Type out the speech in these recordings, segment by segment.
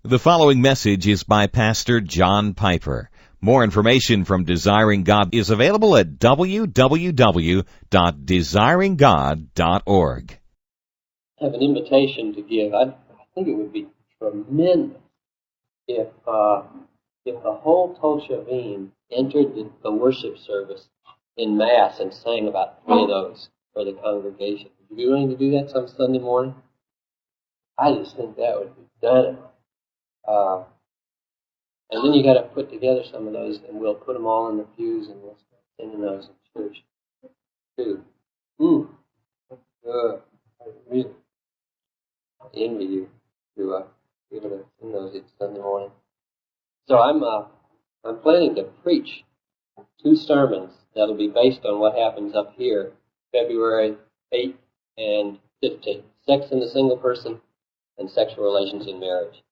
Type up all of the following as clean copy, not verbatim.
The following message is by Pastor John Piper. More information from Desiring God is available at www.desiringgod.org. I have an invitation to give. I think it would be tremendous if the whole Toshavim entered the worship service in Mass and sang about 3 of those for the congregation. Would you be willing to do that some Sunday morning? I just think that would be dynamite. And then you got to put together some of those, and we'll put them all in the pews, and we'll start singing those in church too. Good. I really envy you to be able to sing those each Sunday morning. So I'm planning to preach 2 sermons that'll be based on what happens up here, February 8th and 15th. Sex in the single person and sexual relations in marriage.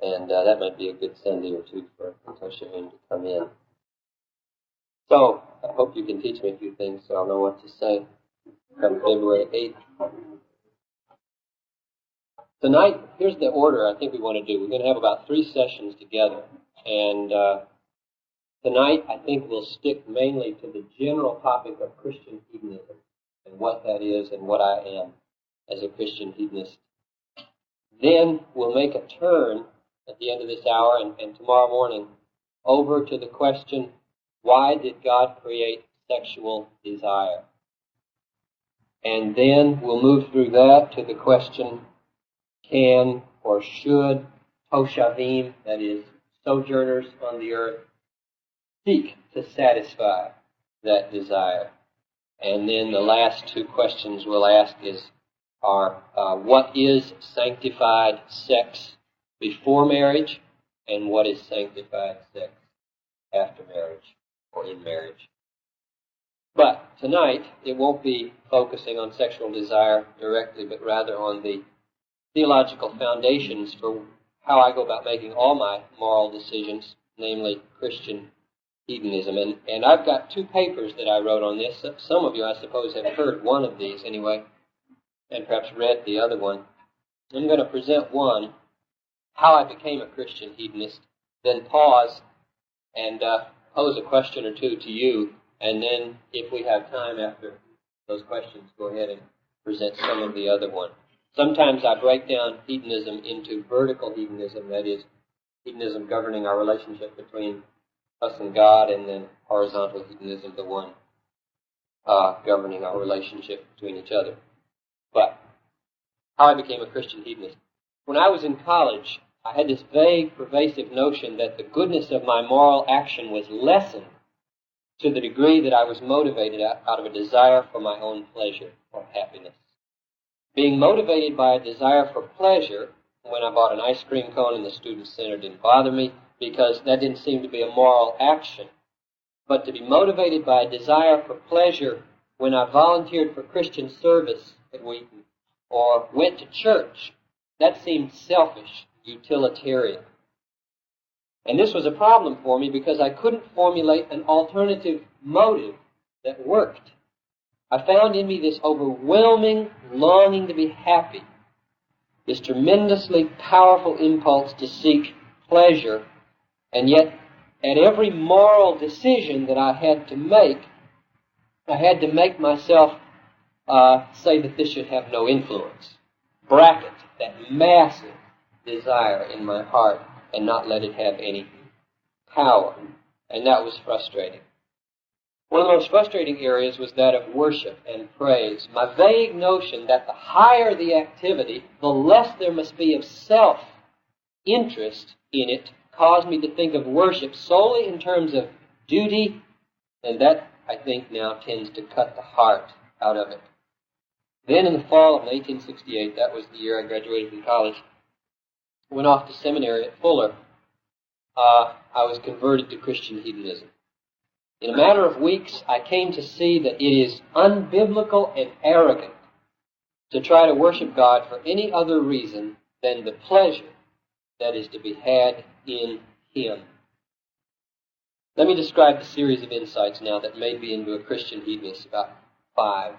And that might be a good Sunday or 2 for Toshavim to come in. So I hope you can teach me a few things so I'll know what to say come February 8th. Tonight, here's the order I think we want to do. We're going to have about 3 sessions together. And tonight, I think we'll stick mainly to the general topic of Christian hedonism and what that is and what I am as a Christian hedonist. Then we'll make a turn at the end of this hour and tomorrow morning over to the question, why did God create sexual desire? And then we'll move through that to the question, can or should Toshavim, that is, sojourners on the earth, seek to satisfy that desire? And then the last 2 questions we'll ask are what is sanctified sex before marriage, and what is sanctified sex after marriage or in marriage? But tonight, it won't be focusing on sexual desire directly, but rather on the theological foundations for how I go about making all my moral decisions, namely Christian hedonism. And I've got 2 papers that I wrote on this. Some of you, I suppose, have heard one of these anyway, and perhaps read the other one. I'm going to present one, how I became a Christian hedonist, then pause and pose a question or 2 to you, and then if we have time after those questions, go ahead and present some of the other one. Sometimes I break down hedonism into vertical hedonism, that is, hedonism governing our relationship between us and God, and then horizontal hedonism, the one governing our relationship between each other. But how I became a Christian hedonist. When I was in college, I had this vague, pervasive notion that the goodness of my moral action was lessened to the degree that I was motivated out of a desire for my own pleasure or happiness. Being motivated by a desire for pleasure, when I bought an ice cream cone in the student center, didn't bother me because that didn't seem to be a moral action. But to be motivated by a desire for pleasure when I volunteered for Christian service at Wheaton or went to church, that seemed selfish, utilitarian. And this was a problem for me because I couldn't formulate an alternative motive that worked. I found in me this overwhelming longing to be happy, this tremendously powerful impulse to seek pleasure, and yet at every moral decision that I had to make myself say that this should have no influence. Bracket that massive desire in my heart and not let it have any power. And that was frustrating. One of the most frustrating areas was that of worship and praise. My vague notion that the higher the activity, the less there must be of self-interest in it caused me to think of worship solely in terms of duty, and that, I think, now tends to cut the heart out of it. Then in the fall of 1868, that was the year I graduated from college, went off to seminary at Fuller, I was converted to Christian hedonism. In a matter of weeks, I came to see that it is unbiblical and arrogant to try to worship God for any other reason than the pleasure that is to be had in Him. Let me describe the series of insights now that made me into a Christian hedonist, about 5.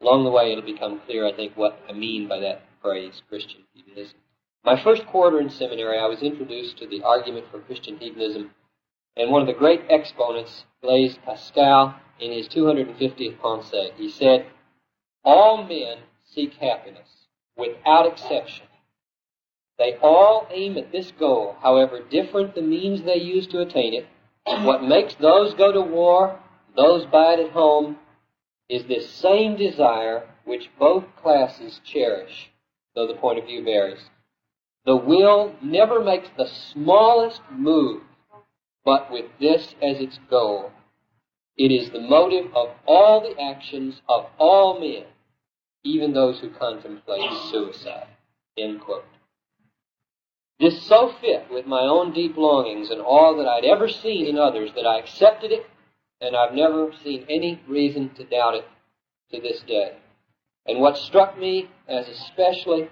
Along the way, it'll become clear, I think, what I mean by that phrase, Christian hedonism. My first quarter in seminary, I was introduced to the argument for Christian hedonism, and one of the great exponents, Blaise Pascal, in his 250th Pensée, he said, "All men seek happiness, without exception. They all aim at this goal, however different the means they use to attain it. What makes those go to war, those bide at home, is this same desire which both classes cherish, though the point of view varies. The will never makes the smallest move, but with this as its goal. It is the motive of all the actions of all men, even those who contemplate suicide." End quote. This so fit with my own deep longings and all that I'd ever seen in others that I accepted it, and I've never seen any reason to doubt it to this day. And what struck me as especially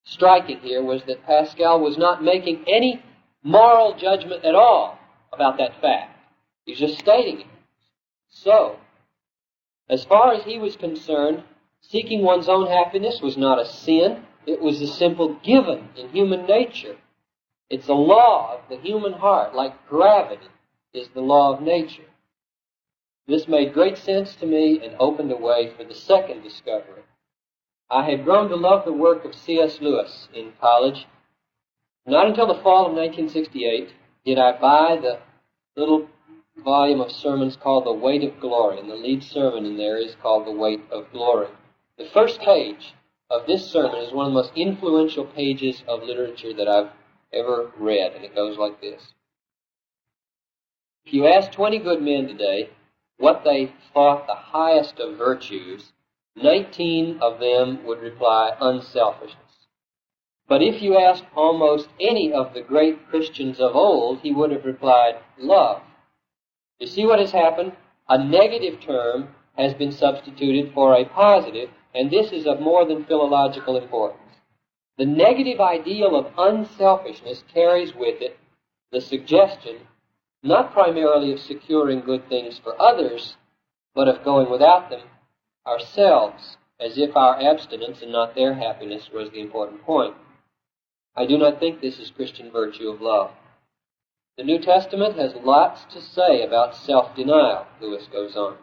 striking here was that Pascal was not making any moral judgment at all about that fact. He's just stating it. So, as far as he was concerned, seeking one's own happiness was not a sin. It was a simple given in human nature. It's a law of the human heart, like gravity is the law of nature. This made great sense to me and opened the way for the second discovery. I had grown to love the work of C.S. Lewis in college. Not until the fall of 1968 did I buy the little volume of sermons called The Weight of Glory, and the lead sermon in there is called The Weight of Glory. The first page of this sermon is one of the most influential pages of literature that I've ever read, and it goes like this. If you ask 20 good men today what they thought the highest of virtues, 19 of them would reply unselfishness. But if you asked almost any of the great Christians of old, he would have replied love. You see what has happened? A negative term has been substituted for a positive, and this is of more than philological importance. The negative ideal of unselfishness carries with it the suggestion not primarily of securing good things for others, but of going without them ourselves, as if our abstinence and not their happiness was the important point. I do not think this is Christian virtue of love. The New Testament has lots to say about self-denial, Lewis goes on,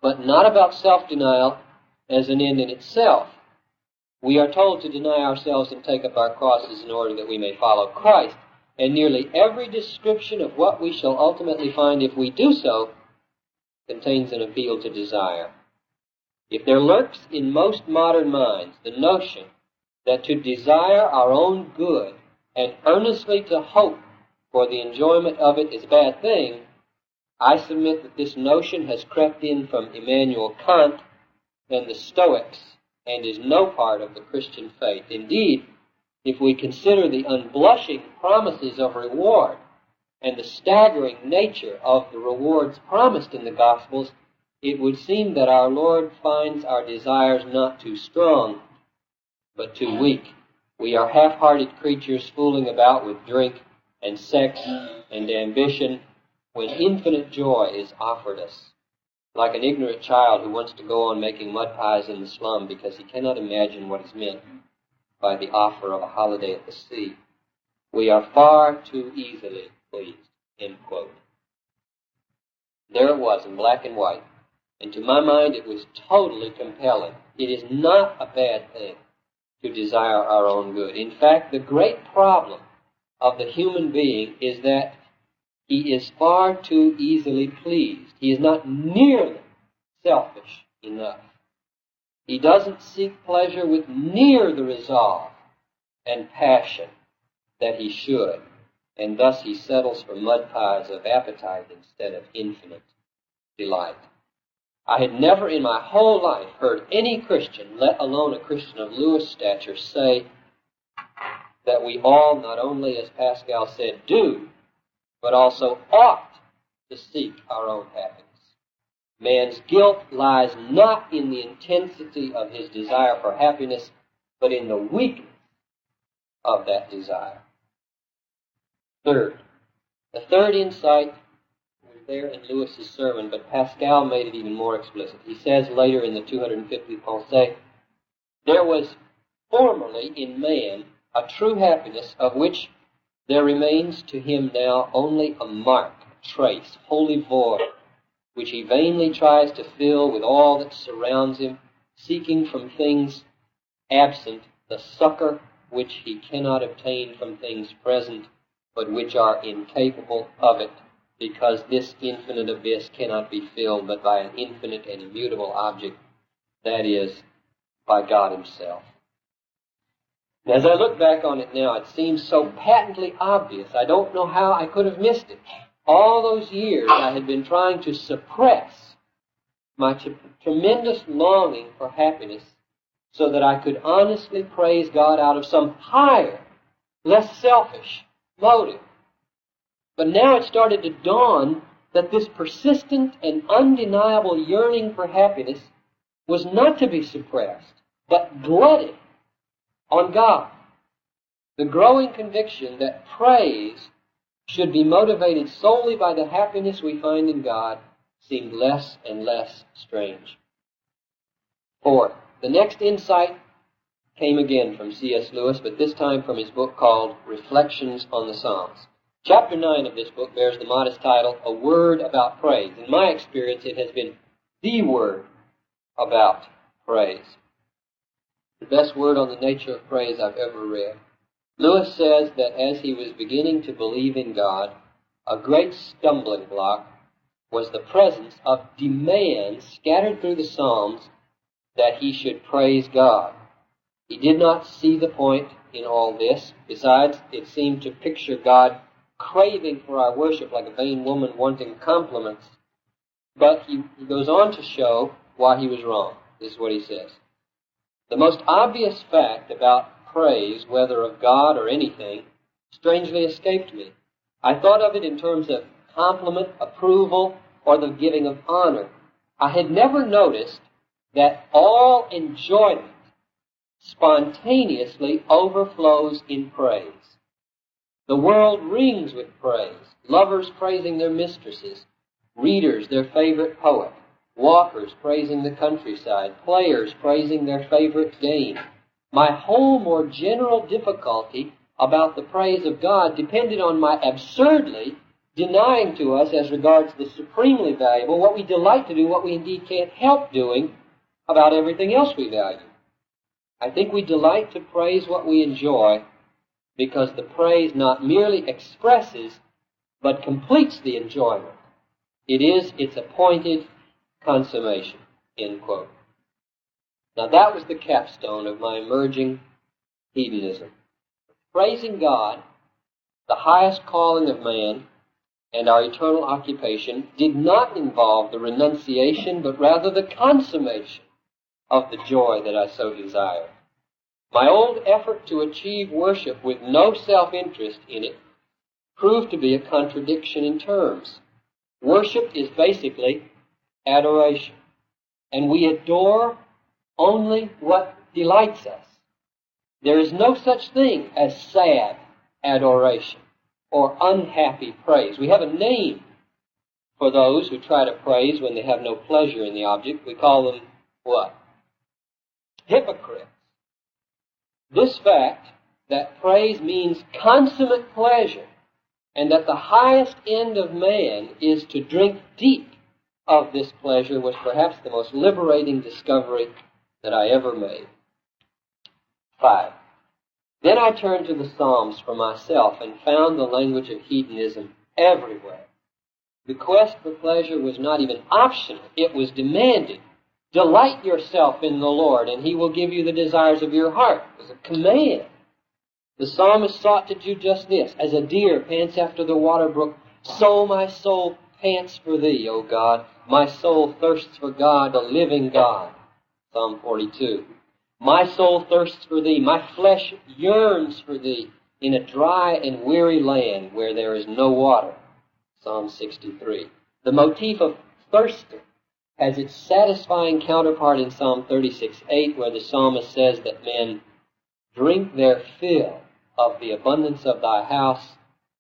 but not about self-denial as an end in itself. We are told to deny ourselves and take up our crosses in order that we may follow Christ, and nearly every description of what we shall ultimately find if we do so contains an appeal to desire. If there lurks in most modern minds the notion that to desire our own good and earnestly to hope for the enjoyment of it is a bad thing, I submit that this notion has crept in from Immanuel Kant and the Stoics and is no part of the Christian faith. Indeed, if we consider the unblushing promises of reward and the staggering nature of the rewards promised in the Gospels, it would seem that our Lord finds our desires not too strong, but too weak. We are half-hearted creatures fooling about with drink and sex and ambition when infinite joy is offered us. Like an ignorant child who wants to go on making mud pies in the slum because he cannot imagine what is meant by the offer of a holiday at the sea. We are far too easily pleased. End quote. There it was in black and white, and to my mind it was totally compelling. It is not a bad thing to desire our own good. In fact, the great problem of the human being is that he is far too easily pleased. He is not nearly selfish enough. He doesn't seek pleasure with near the resolve and passion that he should, and thus he settles for mud pies of appetite instead of infinite delight. I had never in my whole life heard any Christian, let alone a Christian of Lewis' stature, say that we all, not only, as Pascal said, do, but also ought to seek our own happiness. Man's guilt lies not in the intensity of his desire for happiness, but in the weakness of that desire. Third, the third insight was there in Lewis's sermon, but Pascal made it even more explicit. He says later in the 250th Pensée, there was formerly in man a true happiness of which there remains to him now only a mark, a trace, wholly void, which he vainly tries to fill with all that surrounds him, seeking from things absent the succor which he cannot obtain from things present, but which are incapable of it, because this infinite abyss cannot be filled but by an infinite and immutable object, that is, by God himself. And as I look back on it now, it seems so patently obvious. I don't know how I could have missed it. All those years I had been trying to suppress my tremendous longing for happiness so that I could honestly praise God out of some higher, less selfish motive. But now it started to dawn that this persistent and undeniable yearning for happiness was not to be suppressed, but glutted on God. The growing conviction that praise should be motivated solely by the happiness we find in God seemed less and less strange. Fourth, the next insight came again from C.S. Lewis, but this time from his book called Reflections on the Psalms. Chapter 9 of this book bears the modest title, A Word About Praise. In my experience, it has been the word about praise. The best word on the nature of praise I've ever read. Lewis says that as he was beginning to believe in God, a great stumbling block was the presence of demands scattered through the Psalms that he should praise God. He did not see the point in all this. Besides, it seemed to picture God craving for our worship like a vain woman wanting compliments. But he goes on to show why he was wrong. This is what he says. The most obvious fact about praise, whether of God or anything, strangely escaped me. I thought of it in terms of compliment, approval, or the giving of honor. I had never noticed that all enjoyment spontaneously overflows in praise. The world rings with praise. Lovers praising their mistresses, readers their favorite poet, walkers praising the countryside, players praising their favorite game. My whole more general difficulty about the praise of God depended on my absurdly denying to us, as regards the supremely valuable, what we delight to do, what we indeed can't help doing about everything else we value. I think we delight to praise what we enjoy because the praise not merely expresses but completes the enjoyment. It is its appointed consummation, end quote. Now that was the capstone of my emerging hedonism. Praising God, the highest calling of man, and our eternal occupation, did not involve the renunciation, but rather the consummation of the joy that I so desire. My old effort to achieve worship with no self-interest in it proved to be a contradiction in terms. Worship is basically adoration, and we adore only what delights us. There is no such thing as sad adoration or unhappy praise. We have a name for those who try to praise when they have no pleasure in the object. We call them what? Hypocrites. This fact that praise means consummate pleasure and that the highest end of man is to drink deep of this pleasure was perhaps the most liberating discovery that I ever made. 5. Then I turned to the Psalms for myself and found the language of hedonism everywhere. The quest for pleasure was not even optional. It was demanded. Delight yourself in the Lord, and He will give you the desires of your heart. It was a command. The psalmist sought to do just this. As a deer pants after the water brook, so my soul pants for Thee, O God. My soul thirsts for God, the living God. Psalm 42. My soul thirsts for Thee. My flesh yearns for Thee in a dry and weary land where there is no water. Psalm 63. The motif of thirsting has its satisfying counterpart in Psalm 36:8, where the psalmist says that men drink their fill of the abundance of Thy house,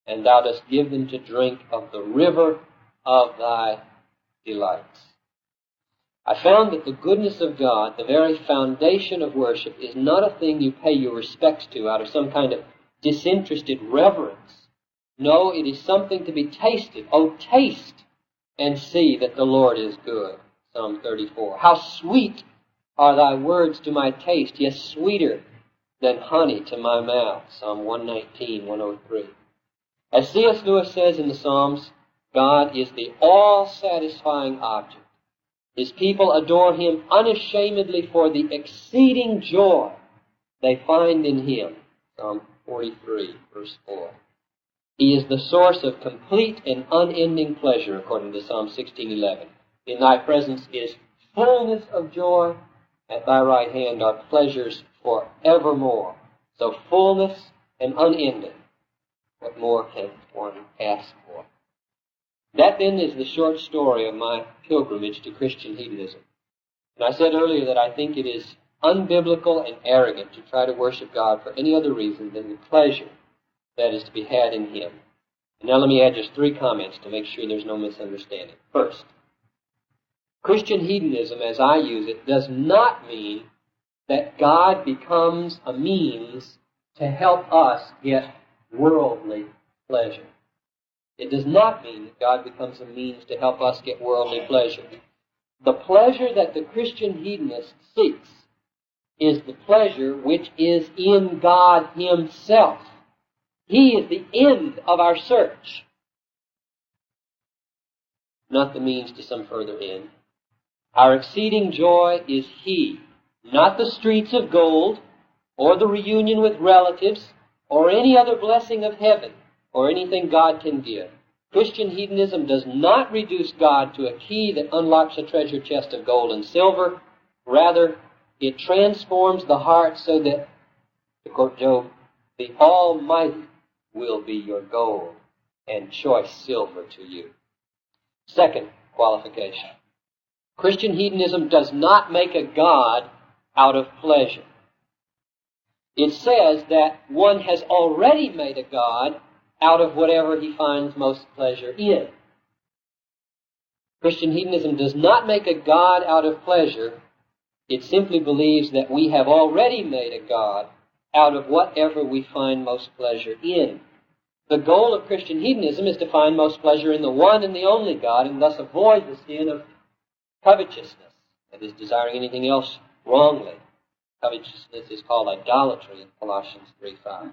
and Thou dost give them to drink of the river of Thy delights. I found that the goodness of God, the very foundation of worship, is not a thing you pay your respects to out of some kind of disinterested reverence. No, it is something to be tasted. Oh, taste and see that the Lord is good. Psalm 34. How sweet are thy words to my taste, yes, sweeter than honey to my mouth. Psalm 119, 103. As C.S. Lewis says in the Psalms, God is the all-satisfying object. His people adore Him unashamedly for the exceeding joy they find in Him. Psalm 43, verse 4. He is the source of complete and unending pleasure, according to Psalm 16:11. In thy presence is fullness of joy. At thy right hand are pleasures forevermore. So fullness and unending. What more can one ask for? That then is the short story of my pilgrimage to Christian hedonism. And I said earlier that I think it is unbiblical and arrogant to try to worship God for any other reason than the pleasure that is to be had in Him. And now let me add just 3 comments to make sure there's no misunderstanding. First, Christian hedonism, as I use it, does not mean that God becomes a means to help us get worldly pleasure. It does not mean that God becomes a means to help us get worldly pleasure. The pleasure that the Christian hedonist seeks is the pleasure which is in God Himself. He is the end of our search, not the means to some further end. Our exceeding joy is He, not the streets of gold, or the reunion with relatives, or any other blessing of heaven, or anything God can give. Christian hedonism does not reduce God to a key that unlocks a treasure chest of gold and silver. Rather, it transforms the heart so that, to quote Job, the Almighty will be your gold and choice silver to you. Second qualification. Christian hedonism does not make a God out of pleasure. It says that one has already made a God out of whatever he finds most pleasure in. Christian hedonism does not make a God out of pleasure. It simply believes that we have already made a God out of whatever we find most pleasure in. The goal of Christian hedonism is to find most pleasure in the one and the only God, and thus avoid the sin of covetousness, that is, desiring anything else wrongly. Covetousness is called idolatry in Colossians 3:5.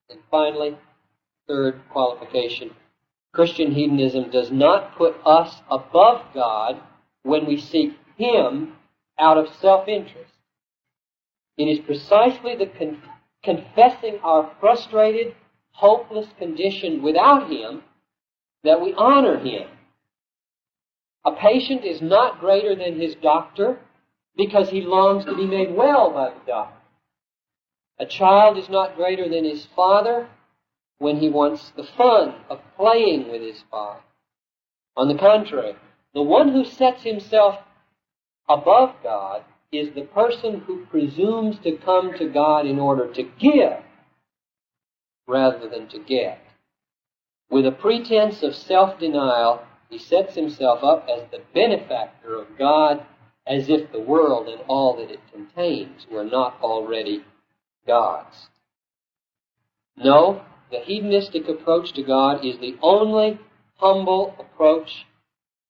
And finally, third qualification, Christian hedonism does not put us above God when we seek Him out of self-interest. It is precisely the confessing our frustrated, hopeless condition without Him that we honor Him. A patient is not greater than his doctor because he longs to be made well by the doctor. A child is not greater than his father when he wants the fun of playing with his father. On the contrary, the one who sets himself above God is the person who presumes to come to God in order to give rather than to get. With a pretense of self-denial, he sets himself up as the benefactor of God, as if the world and all that it contains were not already God's. No, the hedonistic approach to God is the only humble approach,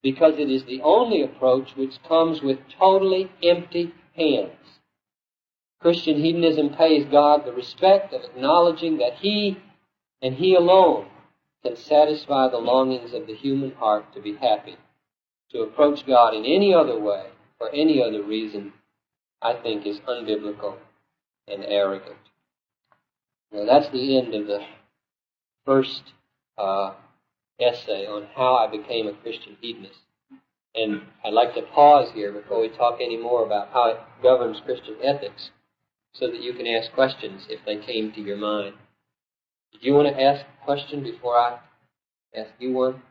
because it is the only approach which comes with totally empty hands. Christian hedonism pays God the respect of acknowledging that He and He alone can satisfy the longings of the human heart to be happy. To approach God in any other way, for any other reason, I think is unbiblical and arrogant. Now that's the end of the first essay on how I became a Christian hedonist. And I'd like to pause here before we talk any more about how it governs Christian ethics, so that you can ask questions if they came to your mind. Did you want to ask a question before I ask you one?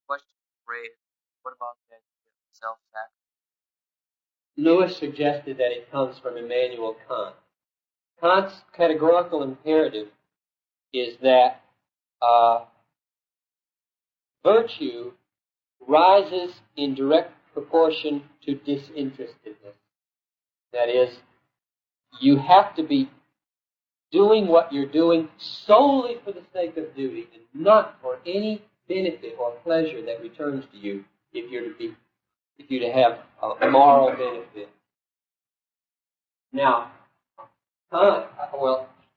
Question raised. What about the idea of self-sacrifice? Lewis suggested that it comes from Immanuel Kant. Kant's categorical imperative is that virtue rises in direct proportion to disinterestedness. That is, you have to be doing what you're doing solely for the sake of duty and not for any benefit or pleasure that returns to you if you're to have a moral benefit. Now,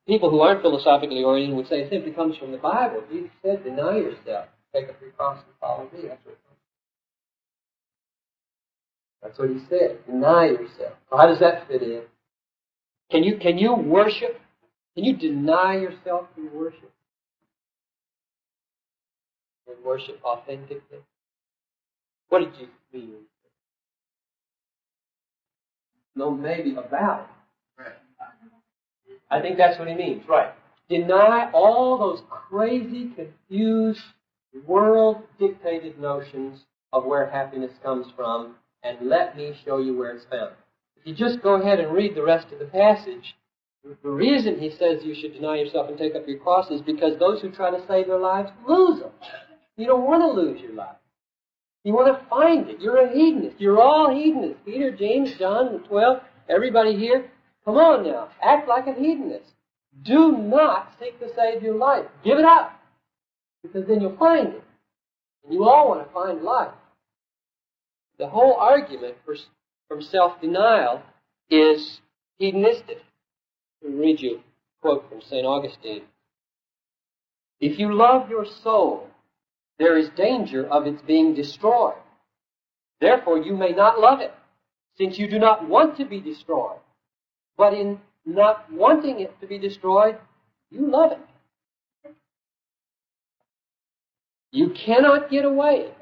people who aren't philosophically oriented would say it simply comes from the Bible. Jesus said, deny yourself, take up your cross and follow me. That's what he said. Deny yourself. So how does that fit in? Can you worship? Can you deny yourself through worship? And worship authentically? What did Jesus mean? No, maybe about it. Right. I think that's what he means, right. Deny all those crazy, confused, world-dictated notions of where happiness comes from, and let me show you where it's found. If you just go ahead and read the rest of the passage, the reason he says you should deny yourself and take up your cross is because those who try to save their lives lose them. You don't want to lose your life. You want to find it. You're a hedonist. You're all hedonists. Peter, James, John, the 12, everybody here. Come on now. Act like a hedonist. Do not seek to save your life. Give it up. Because then you'll find it. And you all want to find life. The whole argument from self-denial is hedonistic. Let me read you a quote from St. Augustine. If you love your soul, there is danger of its being destroyed. Therefore, you may not love it, since you do not want to be destroyed. But in not wanting it to be destroyed, you love it. You cannot get away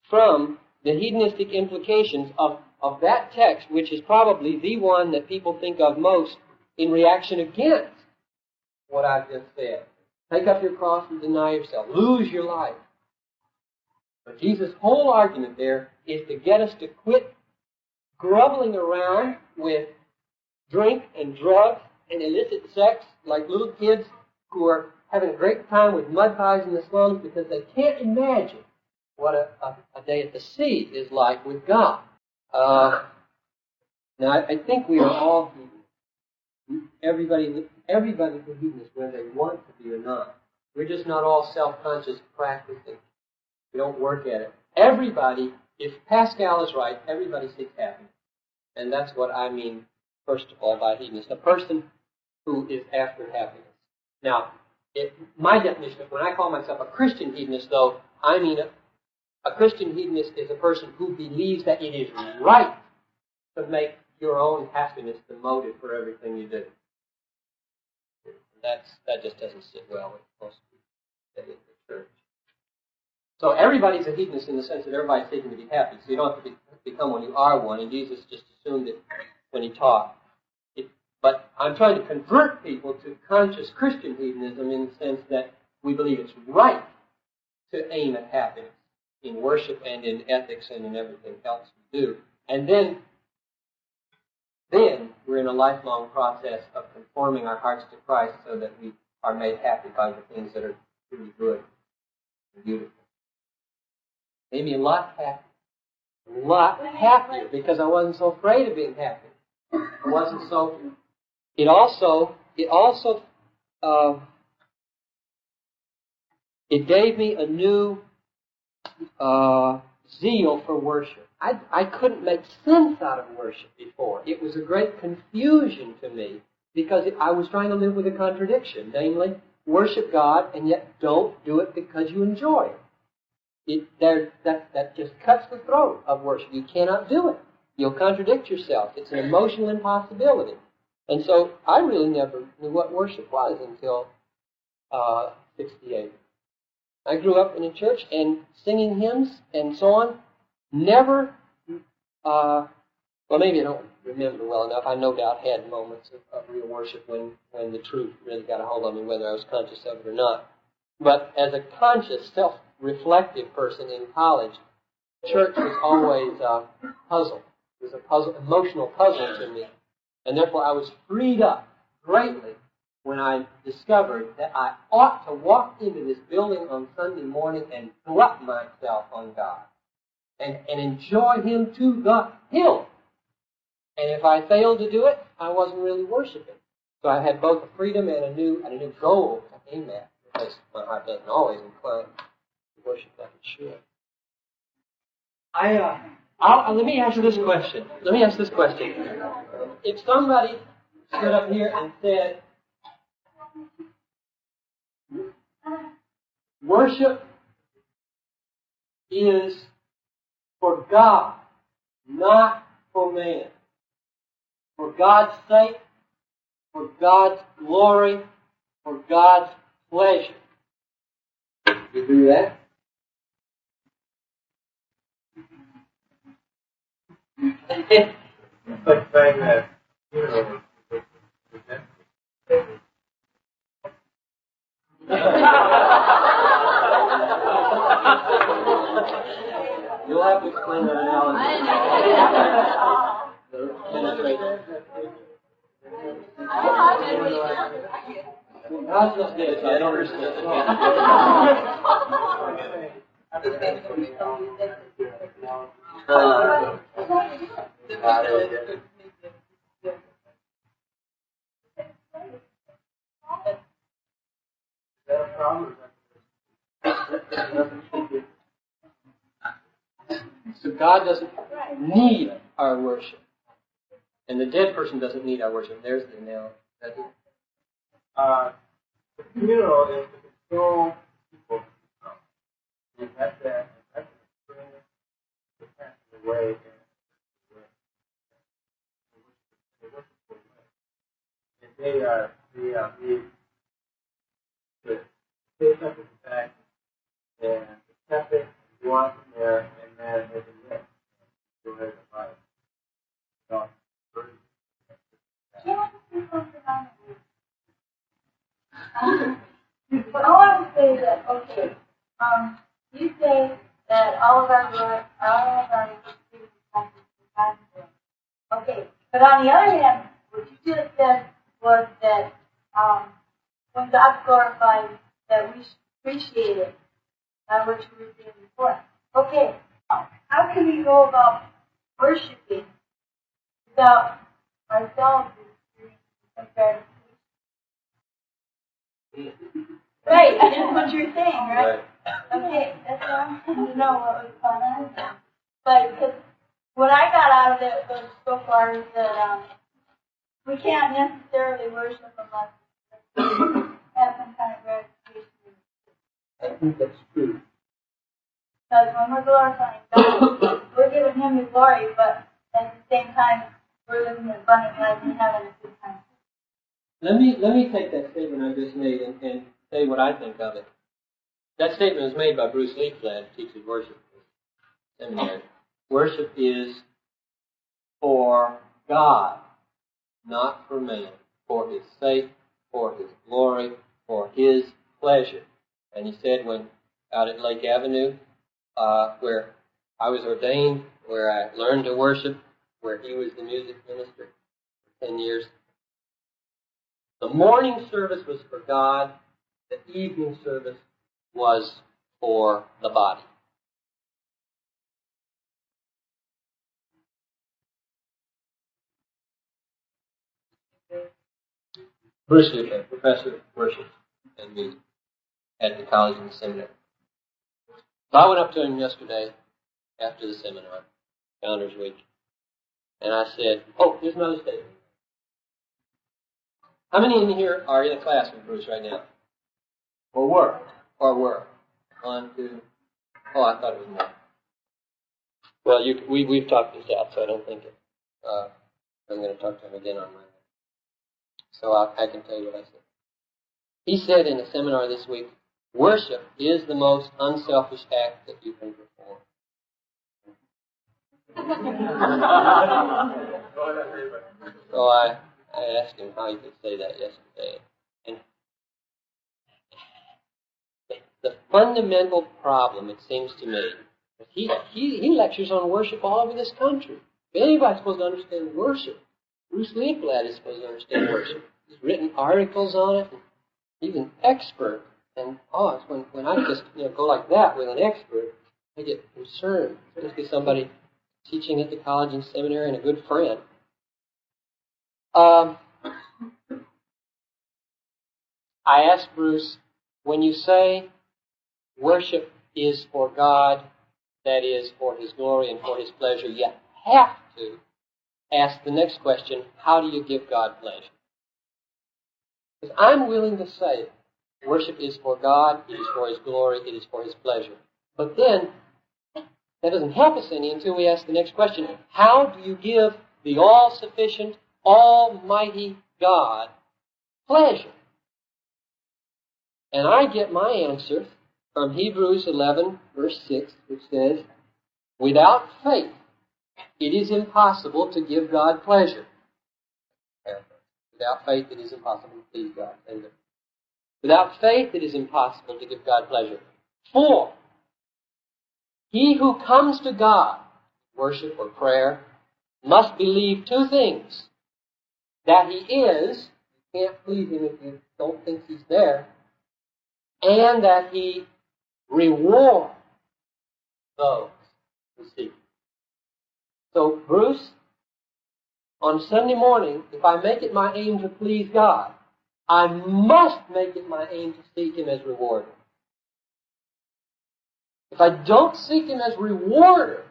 from the hedonistic implications of that text, which is probably the one that people think of most in reaction against what I've just said. Take up your cross and deny yourself. Lose your life. But Jesus' whole argument there is to get us to quit grubbling around with drink and drugs and illicit sex like little kids who are having a great time with mud pies in the slums because they can't imagine what a day at the sea is like with God. Now, I think we are all hedonists. Everybody's a hedonist, whether they want to be or not. We're just not all self-conscious practicing. We don't work at it. Everybody, if Pascal is right, everybody seeks happiness. And that's what I mean, first of all, by hedonist. A person who is after happiness. Now, my definition of when I call myself a Christian hedonist, though, I mean a Christian hedonist is a person who believes that it is right to make your own happiness the motive for everything you do. That just doesn't sit well with most people in the church. So everybody's a hedonist in the sense that everybody's seeking to be happy. So you don't have to become one, you are one. And Jesus just assumed it when he taught. But I'm trying to convert people to conscious Christian hedonism in the sense that we believe it's right to aim at happiness in worship and in ethics and in everything else we do. And then we're in a lifelong process of conforming our hearts to Christ so that we are made happy by the things that are truly good and beautiful. Made me a lot happier because I wasn't so afraid of being happy. I wasn't so. It gave me a new zeal for worship. I couldn't make sense out of worship before. It was a great confusion to me because I was trying to live with a contradiction, namely, worship God and yet don't do it because you enjoy it. That just cuts the throat of worship. You cannot do it. You'll contradict yourself. It's an emotional impossibility. And so I really never knew what worship was until 68. I grew up in a church and singing hymns and so on. Never, well, maybe I don't remember well enough. I no doubt had moments of real worship when the truth really got a hold of me, whether I was conscious of it or not. But as a conscious, self-reflective person in college, church was always a puzzle. It was an emotional puzzle to me. And therefore I was freed up greatly when I discovered that I ought to walk into this building on Sunday morning and glut myself on God. and enjoy Him to the hilt. And if I failed to do it, I wasn't really worshiping. So I had both a freedom and a new goal to aim at, because my heart doesn't always incline to worship like it should. Let me ask this question. If somebody stood up here and said, worship is for God, not for man. For God's sake, for God's glory, for God's pleasure. You do that? It's like saying that, You'll have to explain that analogy. How's this good? I don't understand. So God doesn't need our worship. And the dead person doesn't need our worship. There's the analogy. the funeral is to control people. You have to experience the passing away and they need to take up the fact and accept it, go on from there, and then they can live. Go ahead and fight. But I want to say that, okay, you say that all of our experiences come from God's will. Okay, but on the other hand, what you just said was that when God's glorified, that we should appreciate it, what you were saying before. Okay, how can we go about worshiping without ourselves compared to right, that's what you're saying, right? Okay, that's what I wanted to know what was going on there. But because what I got out of it was so far is that we can't necessarily worship unless we have some kind of gratification. I think that's true. Because when we're glorifying God, we're giving Him the glory, but at the same time, we're living an abundant life and having a good time. Let me take that statement I just made and tell you what I think of it. That statement was made by Bruce Leafland, who teaches worship in seminary. Worship is for God, not for man, for His sake, for His glory, for His pleasure. And he said when out at Lake Avenue, where I was ordained, where I learned to worship, where he was the music minister for 10 years, the morning service was for God, the evening service was for the body. Bruce Leafland, professor of worship and music at the college and the seminary. So I went up to him yesterday after the seminar, Founders Week, and I said, oh, here's another statement. How many in here are in a class with Bruce right now? Or were? 1, 2. Oh, I thought it was more. Well, we've talked this out, so I don't think I'm going to talk to him again on Monday. So I can tell you what I said. He said in a seminar this week, worship is the most unselfish act that you can perform. So I asked him how he could say that yesterday. And the fundamental problem, it seems to me, he lectures on worship all over this country. If anybody's supposed to understand worship, Bruce Leafland is supposed to understand worship. He's written articles on it, and he's an expert. And it's when I just go like that with an expert, I get concerned. This is somebody teaching at the college and seminary and a good friend. I asked Bruce, when you say worship is for God, that is for His glory and for His pleasure, you have to ask the next question, how do you give God pleasure? Because I'm willing to say worship is for God, it is for His glory, it is for His pleasure. But then, that doesn't help us any until we ask the next question, how do you give the all-sufficient, almighty God pleasure? And I get my answer from Hebrews 11, verse 6, which says, without faith, it is impossible to give God pleasure. Without faith, it is impossible to please God. Without faith, it is impossible to give God pleasure. For he who comes to God, worship or prayer, must believe two things. That He is, you can't please Him if you don't think He's there, and that He rewards those who seek Him. So, Bruce, on Sunday morning, if I make it my aim to please God, I must make it my aim to seek Him as rewarder. If I don't seek Him as rewarder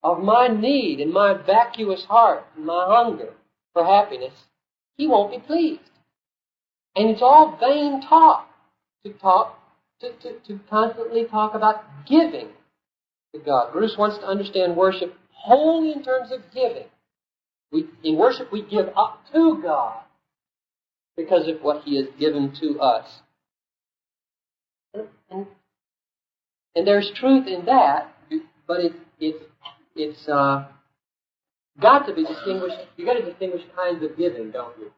of my need and my vacuous heart and my hunger for happiness, He won't be pleased. And it's all vain talk to constantly talk about giving to God. Bruce wants to understand worship wholly in terms of giving. In worship, we give up to God because of what He has given to us. And there's truth in that, but it's got to be distinguished. You've got to distinguish kinds of giving, don't you?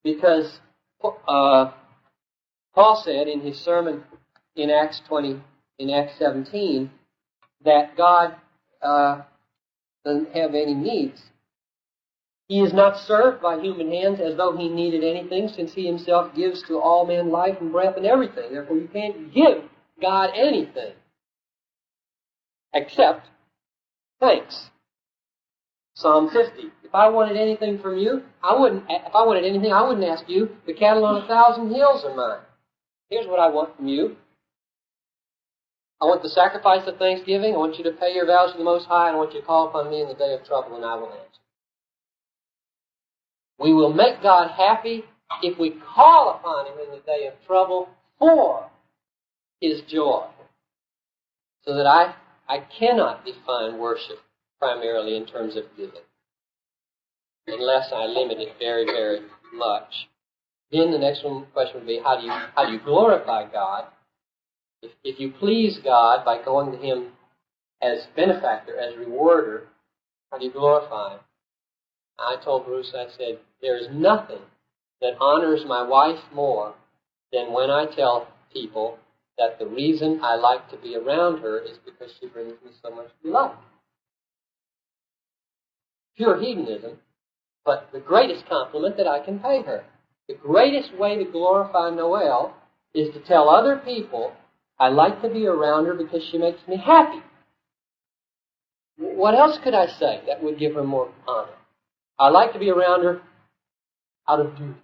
Because Paul said in his sermon in Acts 17, that God doesn't have any needs. He is not served by human hands as though He needed anything, since He Himself gives to all men life and breath and everything. Therefore, you can't give God anything except thanks. Psalm 50. If I wanted anything from you, I wouldn't ask you. The cattle on 1,000 hills are mine. Here's what I want from you. I want the sacrifice of thanksgiving. I want you to pay your vows to the Most High. And I want you to call upon me in the day of trouble, and I will answer. We will make God happy if we call upon Him in the day of trouble for His joy. So that I cannot define worship primarily in terms of giving, unless I limit it very, very much. Then the next question would be, how do you glorify God? If you please God by going to Him as benefactor, as rewarder, how do you glorify Him? I told Bruce, I said, there is nothing that honors my wife more than when I tell people that the reason I like to be around her is because she brings me so much delight. Pure hedonism, but the greatest compliment that I can pay her. The greatest way to glorify Noel is to tell other people I like to be around her because she makes me happy. What else could I say that would give her more honor? I like to be around her out of duty.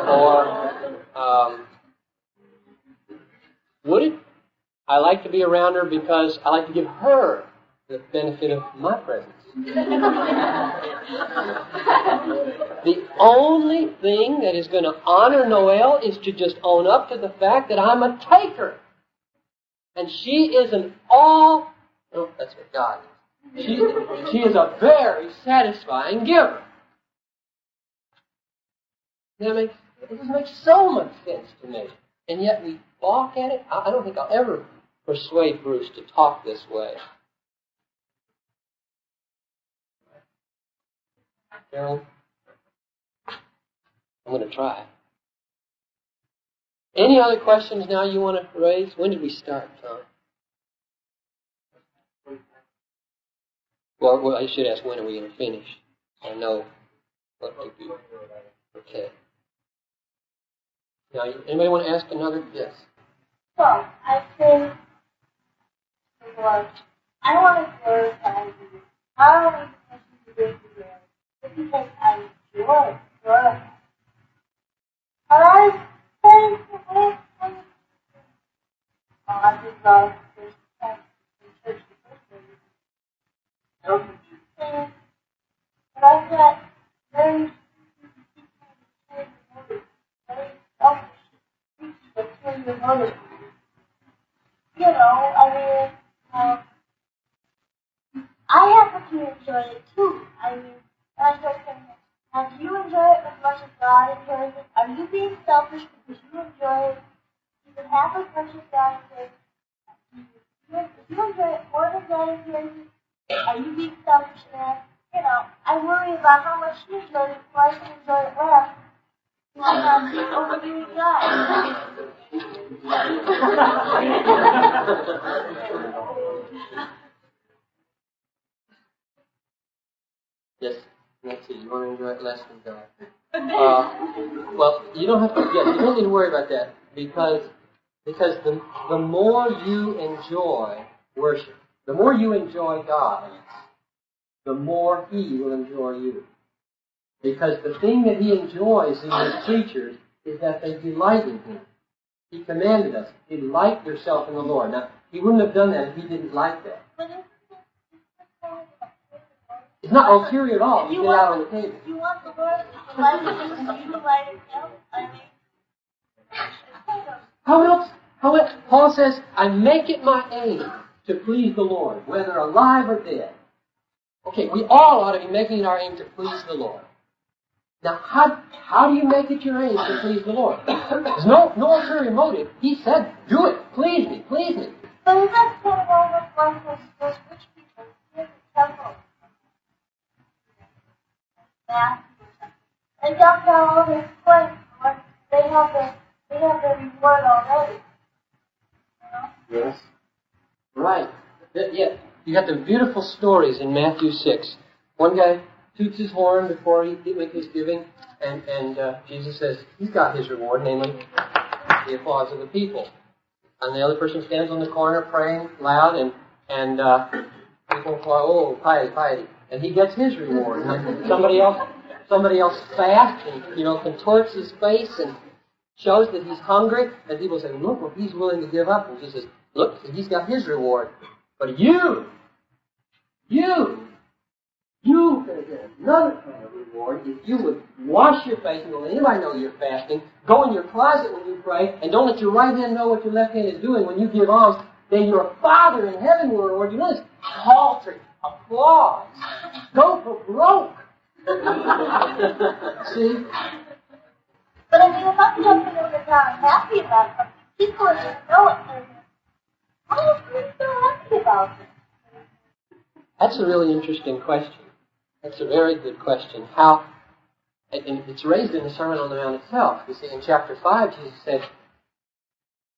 Or, would it? I like to be around her because I like to give her the benefit of my presence. The only thing that is going to honor Noel is to just own up to the fact that I'm a taker. And she is an all... Oh, that's what God is. She is a very satisfying giver. It makes so much sense to me. And yet we balk at it. I don't think I'll ever persuade Bruce to talk this way. Carolyn? I'm going to try. Any other questions now you want to raise? When did we start, Tom? Well, I should ask, when are we going to finish? I know what to do. Okay. Now, anybody want to ask another? Yes. So, I say, Lord, I want to glorify you. I don't need to mention you day to day. It's because I enjoy glorifying. But I say, I just love this text in church the first day. Don't you say, but I've got very selfish preaching ulterior motives. You know, I mean, I happen to enjoy it too. I mean, and I start saying, now do you enjoy it as much as God enjoys it? Are you being selfish because you enjoy it even half as much as God enjoys it? If you enjoy it more than God enjoys it, are you being selfish there? You know, I worry about how much he enjoys it, so I can enjoy it less. I'm overdoing God. Yes, let's see. You want to enjoy it less than God. Well, you don't have to. Yes, you don't need to worry about that because the more you enjoy worship, the more you enjoy God, the more He will enjoy you. Because the thing that He enjoys in His creatures is that they delight in Him. He commanded us, delight yourself in the Lord. Now, He wouldn't have done that if He didn't like that. It's not ulterior at all. You get out on the table. You want the Lord to delight in you, delight in Him? I mean, How else? Paul says, I make it my aim to please the Lord, whether alive or dead. Okay, we all ought to be making it our aim to please the Lord. Now, how do you make it your aim to please the Lord? There's no ulterior motive. He said, do it. Please me, please me. but isn't that kind of almost like those rich people in the temple? They dumped out all their coins. They have their reward already. You know? Yes. Right. Yeah. You got the beautiful stories in Matthew 6. One guy toots his horn before he makes his giving, and Jesus says he's got his reward, namely the applause of the people. And the other person stands on the corner praying loud, and people cry, oh, piety, piety. And he gets his reward. And somebody else fasts and, contorts his face and shows that he's hungry. And people say, look what he's willing to give up. And Jesus says, look, he's got his reward. But you could get another kind of reward if you would wash your face and don't let anybody know you're fasting. Go in your closet when you pray, and don't let your right hand know what your left hand is doing when you give alms. Then your Father in heaven will reward you. Notice paltry applause. Go for broke. See? But I mean, if I'm jumping up and down and happy about something, people are going to know it. Why are you so happy about it? That's a really interesting question. That's a very good question. How, and it's raised in the Sermon on the Mount itself. You see, in chapter 5, Jesus said,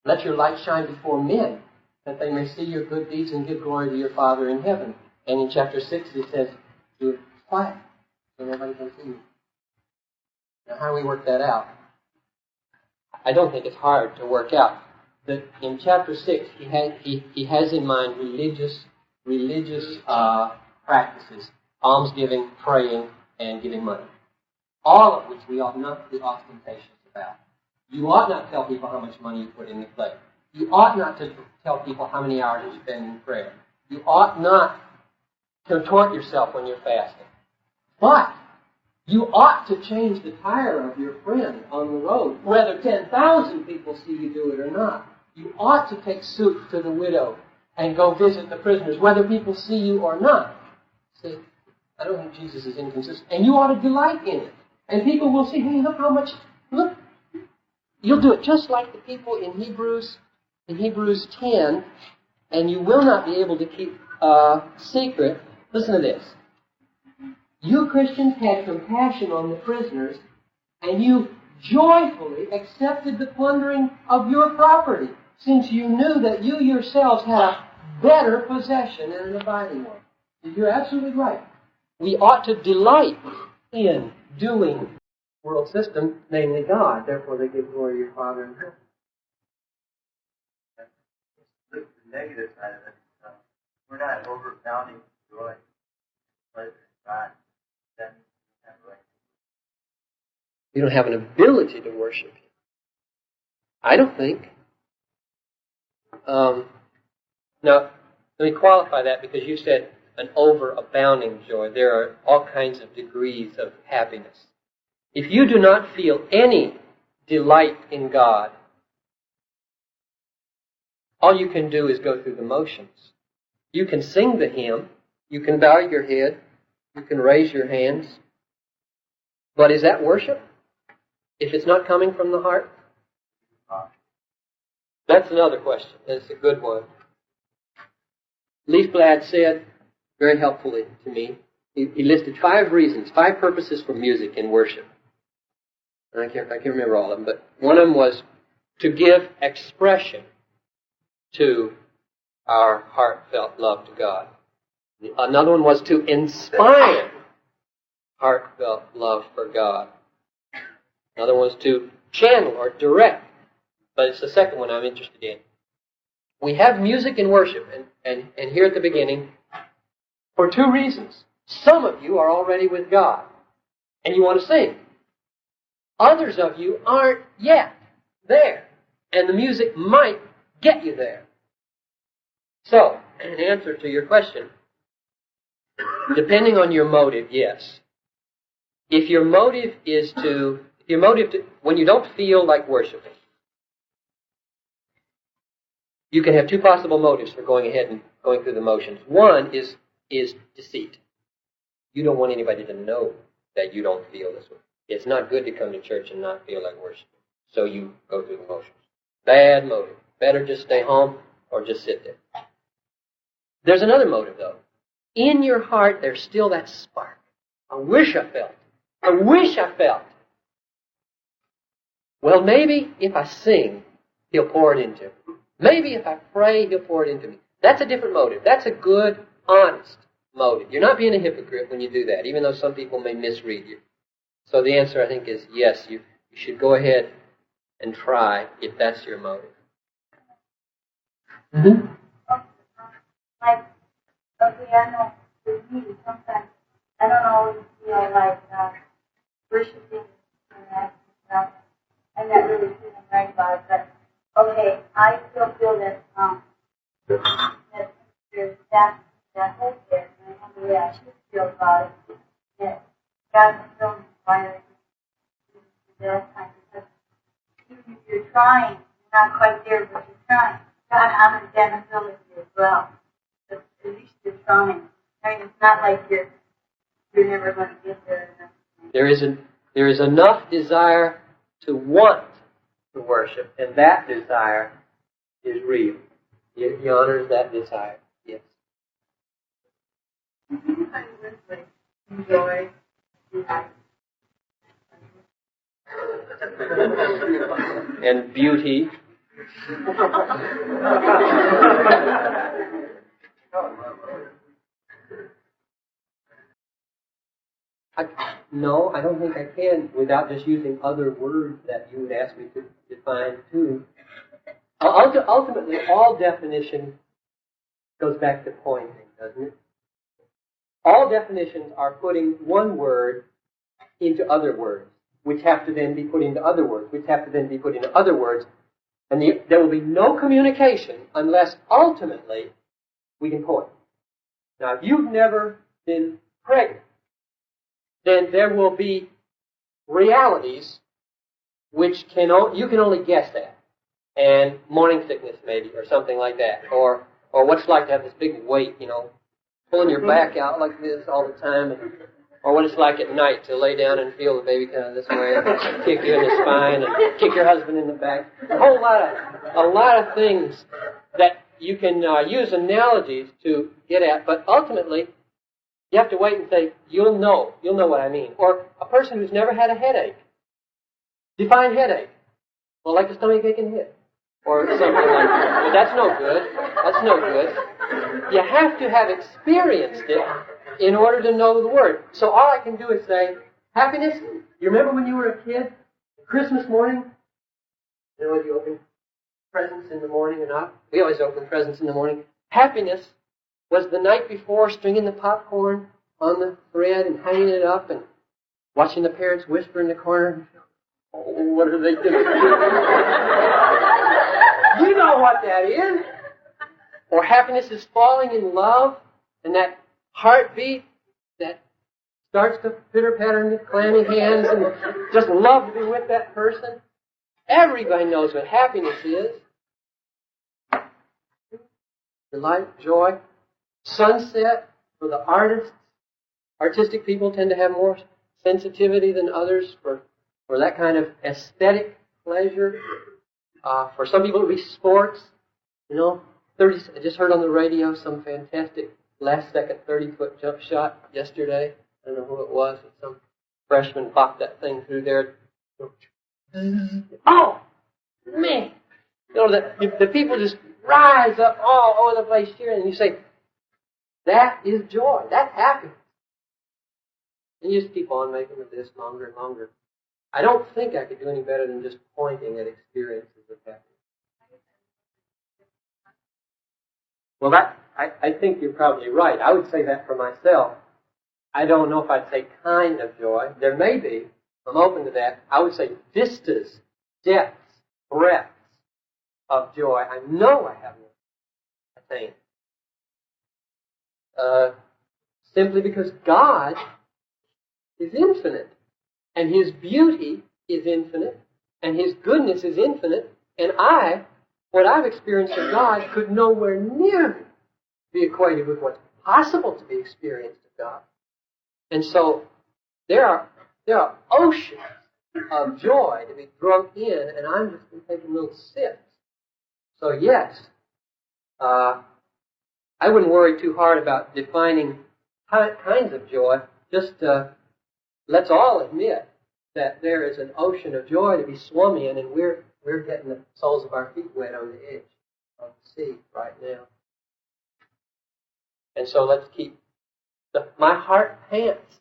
let your light shine before men, that they may see your good deeds and give glory to your Father in heaven. And in chapter 6, he says, do it quiet, so nobody can see you. Now, how do we work that out? I don't think it's hard to work out. In chapter 6, he has in mind religious practices, almsgiving, praying, and giving money. All of which we ought not be ostentatious about. You ought not tell people how much money you put in the plate. You ought not to tell people how many hours you spend in prayer. You ought not contort yourself when you're fasting. But you ought to change the tire of your friend on the road, whether 10,000 people see you do it or not. You ought to take soup to the widow and go visit the prisoners, whether people see you or not. See, I don't think Jesus is inconsistent. And you ought to delight in it. And people will see, hey, look how much, look. You'll do it just like the people in Hebrews 10, and you will not be able to keep secret. Listen to this. You Christians had compassion on the prisoners, and you joyfully accepted the plundering of your property, since you knew that you yourselves had a better possession and an abiding one. You're absolutely right. We ought to delight in doing the world system, namely God. Therefore, they give glory to your Father in heaven. negative side of it. We're not overbounding joy, pleasure, God. That means we have right. You don't have an ability to worship Him. I don't think. Now, let me qualify that because you said an overabounding joy. There are all kinds of degrees of happiness. If you do not feel any delight in God, all you can do is go through the motions. You can sing the hymn, you can bow your head, you can raise your hands, but is that worship? If it's not coming from the heart? That's another question. That's a good one. Leafblad said, very helpfully to me, he listed 5 reasons, 5 purposes for music in worship. I can't remember all of them, but one of them was to give expression to our heartfelt love to God. Another one was to inspire heartfelt love for God. Another one was to channel or direct, but it's the second one I'm interested in. We have music in worship, and here at the beginning, for 2 reasons. Some of you are already with God, and you want to sing. Others of you aren't yet there, and the music might get you there. So, in answer to your question, depending on your motive, yes. If your motive is when you don't feel like worshiping, you can have 2 possible motives for going ahead and going through the motions. One is deceit. You don't want anybody to know that you don't feel this way. It's not good to come to church and not feel like worshiping. So you go through the motions. Bad motive. Better just stay home or just sit there. There's another motive, though. In your heart, there's still that spark. I wish I felt. I wish I felt. Well, maybe if I sing, He'll pour it into me. Maybe if I pray, He'll pour it into me. That's a different motive. That's a good, honest motive. You're not being a hypocrite when you do that, even though some people may misread you. So the answer, I think, is yes. You should go ahead and try if that's your motive. Mm-hmm. Like, okay, I know with me, sometimes I don't always feel like worshiping and acting stuff. I'm not really feeling right about it, but okay, I still feel that that there's that hope there, and I know the way I should feel about it. That God has shown me why I do that kind of stuff. Even if you're trying, you're not quite there, but you're trying. God honors that ability as well. But at least you're trying. I mean, it's not like you're never going to get there. There is enough desire to want to worship, and that desire is real. He honors that desire. Yes. Enjoy. And beauty. No, I don't think I can without just using other words that you would ask me to define too. Ultimately, all definition goes back to pointing, doesn't it? All definitions are putting one word into other words, which have to then be put into other words, which have to then be put into other words, and there will be no communication unless ultimately we can point. Now, if you've never been pregnant, then there will be realities which you can only guess at, and morning sickness maybe, or something like that, or what it's like to have this big weight, pulling your back out like this all the time, or what it's like at night to lay down and feel the baby kind of this way, and kick you in the spine, and kick your husband in the back. A lot of things that you can use analogies to get at, but ultimately, you have to wait and say, you'll know what I mean. Or a person who's never had a headache. Define headache. Well, like a stomachache hit. Or something like that. Well, that's no good. That's no good. You have to have experienced it in order to know the word. So all I can do is say, happiness. You remember when you were a kid? Christmas morning? You know what you opened? presents in the morning or not. We always open presents in the morning. Happiness was the night before stringing the popcorn on the thread and hanging it up and watching the parents whisper in the corner. Oh, what are they doing? You know what that is. Or happiness is falling in love, and that heartbeat that starts to pitter-patter in the clammy hands and just love to be with that person. Everybody knows what happiness is. Delight, joy. Sunset for the artists. Artistic people tend to have more sensitivity than others for that kind of aesthetic pleasure. For some people, it would be sports. You know, I just heard on the radio some fantastic last-second 30-foot jump shot yesterday. I don't know who it was. Some freshman popped that thing through there. Oh, man. You know, the people just rise up all over the place cheering, and you say, that is joy. That's happiness. And you just keep on making the list longer and longer. I don't think I could do any better than just pointing at experiences of happiness. Well, I think you're probably right. I would say that for myself. I don't know if I'd say kind of joy. There may be. I'm open to that. I would say vistas, depths, breadths of joy. I know I haven't attained. Simply because God is infinite, and His beauty is infinite, and His goodness is infinite, and what I've experienced of God could nowhere near be equated with what's possible to be experienced of God. And so there are oceans of joy to be drunk in, and I'm just going to take little sips. So yes, I wouldn't worry too hard about defining kinds of joy. Just let's all admit that there is an ocean of joy to be swum in, and we're getting the soles of our feet wet on the edge of the sea right now. And so let's keep. My heart pants.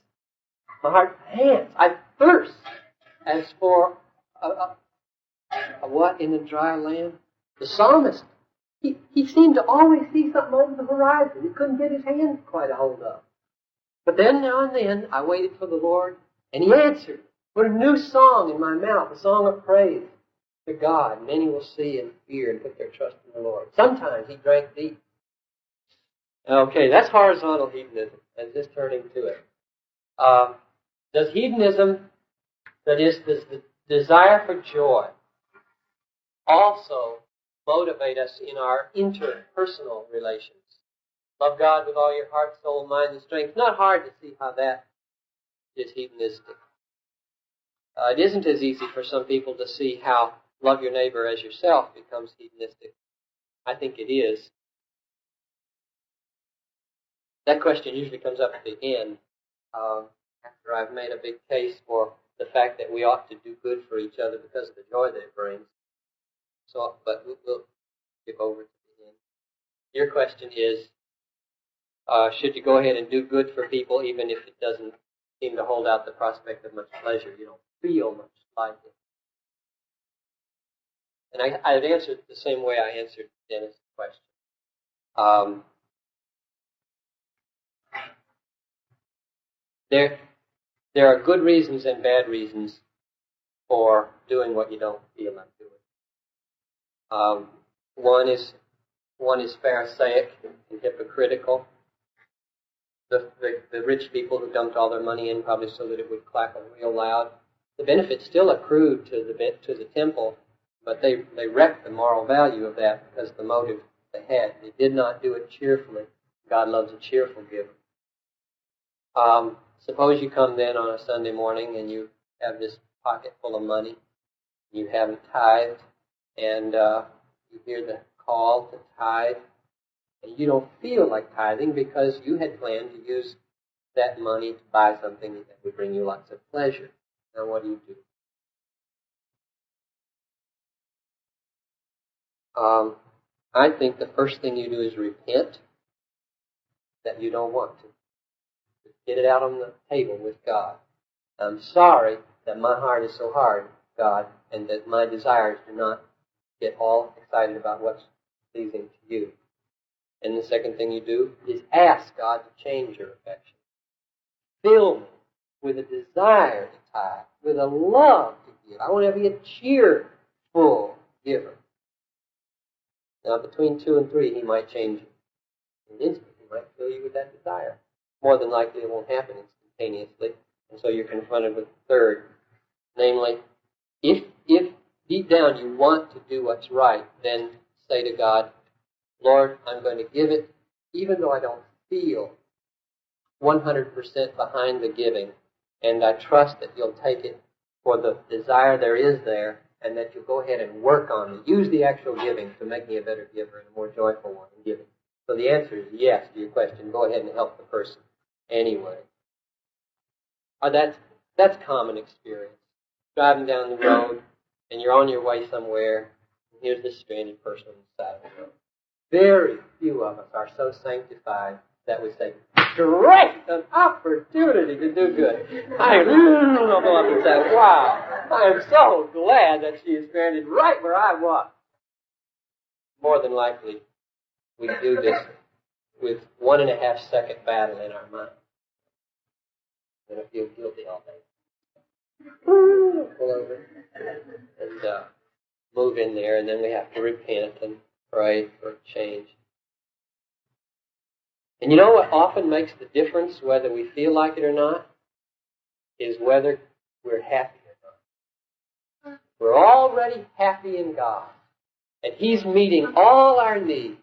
My heart pants. I thirst as for a what in the dry land? The psalmist, he seemed to always see something over the horizon. He couldn't get his hands quite a hold of. But then, now and then, I waited for the Lord, and He answered. Put a new song in my mouth, a song of praise to God. Many will see and fear and put their trust in the Lord. Sometimes He drank deep. Okay, that's horizontal hedonism. Let's just turn into it. Does hedonism, that is, does the desire for joy, also motivate us in our interpersonal relations? Love God with all your heart, soul, mind, and strength. Not hard to see how that is hedonistic. It isn't as easy for some people to see how love your neighbor as yourself becomes hedonistic. I think it is. That question usually comes up at the end, after I've made a big case for the fact that we ought to do good for each other because of the joy that it brings. So, but we'll skip over to the end. Your question is, should you go ahead and do good for people even if it doesn't seem to hold out the prospect of much pleasure? You don't feel much like it. And I'd answer it the same way I answered Dennis' question. There are good reasons and bad reasons for doing what you don't feel like doing. One is Pharisaic and hypocritical. The rich people who dumped all their money in probably so that it would clap real loud. The benefit still accrued to the temple, but they wrecked the moral value of that because of the motive they had. They did not do it cheerfully. God loves a cheerful giver. Suppose you come then on a Sunday morning and you have this pocket full of money. You haven't tithed, and you hear the call to tithe, and you don't feel like tithing because you had planned to use that money to buy something that would bring you lots of pleasure. Now what do? I think the first thing you do is repent that you don't want to. Get it out on the table with God. I'm sorry that my heart is so hard, God, and that my desires do not get all excited about what's pleasing to you. And the second thing you do is ask God to change your affection. Fill me with a desire to tithe, with a love to give. I want to be a cheerful giver. Now, between 2 and 3, He might change you. And instantly, He might fill you with that desire. More than likely, it won't happen instantaneously. And so you're confronted with the third. Namely, if deep down you want to do what's right, then say to God, Lord, I'm going to give it, even though I don't feel 100% behind the giving. And I trust that You'll take it for the desire there is there, and that You'll go ahead and work on it. Use the actual giving to make me a better giver and a more joyful one in giving. So the answer is yes to your question. Go ahead and help the person anyway. That's common experience. Driving down the road, and you're on your way somewhere, and here's this stranded person on the side of the road. Very few of us are so sanctified that we say, great, an opportunity to do good. I go up and say, wow, I am so glad that she is stranded right where I was. More than likely, we do this with 1.5 second battle in our mind. And I feel guilty all day. Pull over and move in there, and then we have to repent and pray for change. And you know what often makes the difference, whether we feel like it or not, is whether we're happy or not. We're already happy in God, and He's meeting all our needs,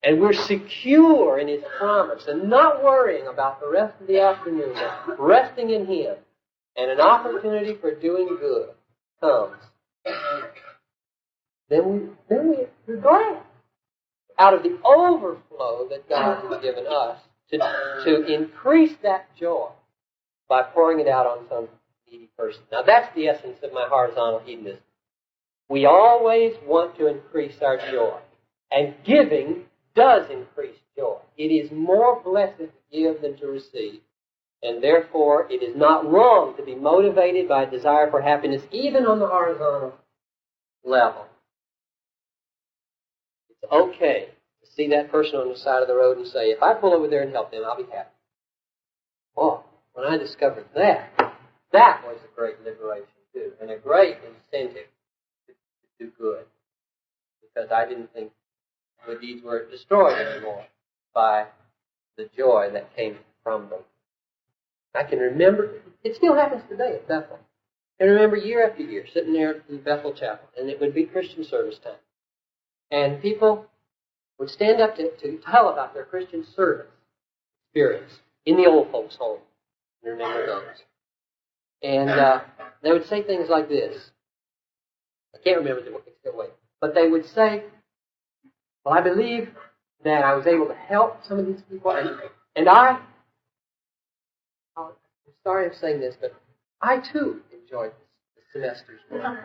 and we're secure in His promise and not worrying about the rest of the afternoon, but resting in Him, and an opportunity for doing good comes. Then we're glad. Out of the overflow that God has given us to increase that joy by pouring it out on some needy person. Now that's the essence of my horizontal hedonism. We always want to increase our joy. And giving does increase joy. It is more blessed to give than to receive. And therefore, it is not wrong to be motivated by a desire for happiness, even on the horizontal level. It's okay to see that person on the side of the road and say, if I pull over there and help them, I'll be happy. Oh, when I discovered that was a great liberation too, and a great incentive to do good. Because I didn't think the deeds were destroyed anymore by the joy that came from them. I can remember, it still happens today at Bethel. I can remember year after year sitting there in Bethel Chapel, and it would be Christian service time. And people would stand up to tell about their Christian service experience in the old folks' home. You remember those. And they would say things like this. I can't remember the way, but they would say, well, I believe that I was able to help some of these people, and I'm sorry I'm saying this, but I too enjoyed the semester's work.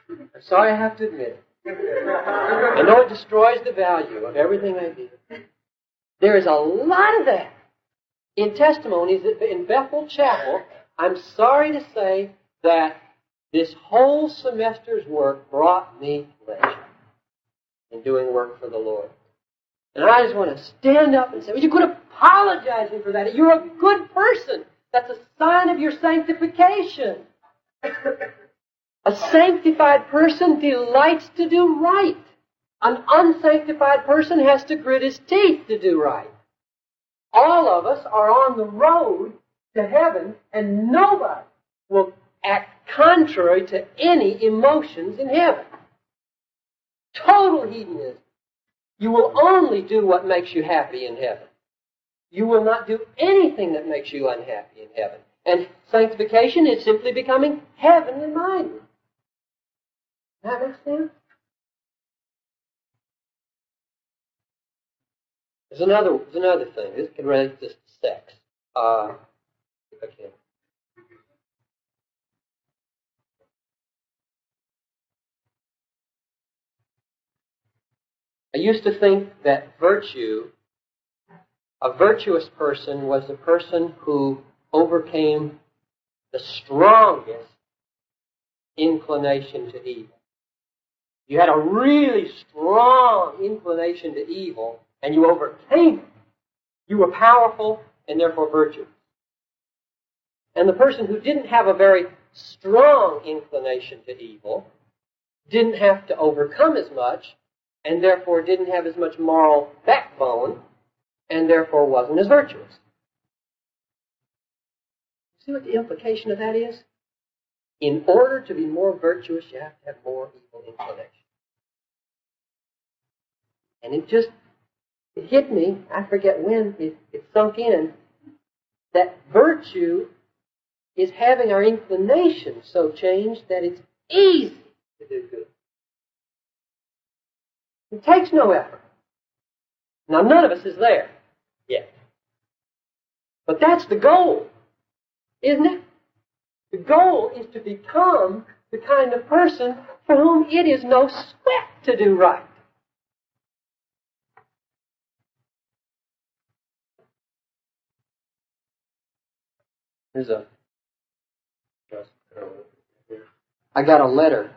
I'm sorry I have to admit it. I know it destroys the value of everything I do. There is a lot of that in testimonies in Bethel Chapel. I'm sorry to say that this whole semester's work brought me pleasure in doing work for the Lord. And I just want to stand up and say, well, you could apologize for that. You're a good person. That's a sign of your sanctification. A sanctified person delights to do right. An unsanctified person has to grit his teeth to do right. All of us are on the road to heaven, and nobody will act contrary to any emotions in heaven. Total hedonism. You will only do what makes you happy in heaven. You will not do anything that makes you unhappy in heaven. And sanctification is simply becoming heavenly minded. Does that make sense? There's another thing. This can relate to sex. If I can. I used to think that a virtuous person was a person who overcame the strongest inclination to evil. You had a really strong inclination to evil, and you overcame it. You were powerful and therefore virtuous. And the person who didn't have a very strong inclination to evil didn't have to overcome as much, and therefore didn't have as much moral backbone, and therefore wasn't as virtuous. See what the implication of that is? In order to be more virtuous, you have to have more evil inclination. And it hit me, I forget when it sunk in, that virtue is having our inclination so changed that it's easy to do good. It takes no effort. Now, none of us is there yet. But that's the goal, isn't it? The goal is to become the kind of person for whom it is no sweat to do right. I got a letter.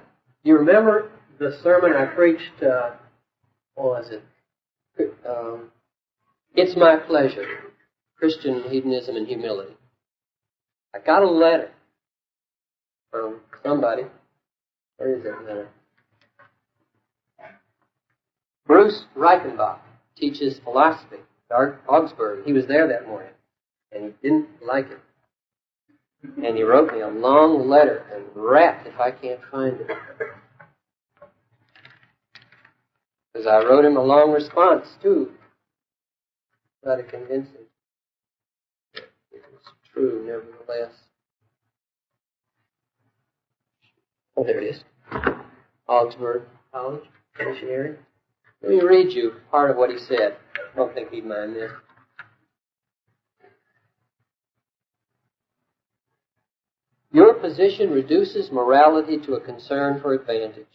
You remember the sermon I preached, what was it? It's My Pleasure, Christian Hedonism and Humility. I got a letter from somebody. Where is that letter? Bruce Reichenbach teaches philosophy at Augsburg. He was there that morning, and he didn't like it. And he wrote me a long letter, and rat if I can't find it. Because I wrote him a long response, too. Try to convince him it was true, nevertheless. Oh, there it is. Augsburg College, Missionary. Let me read you part of what he said. I don't think he'd mind this. Your position reduces morality to a concern for advantage.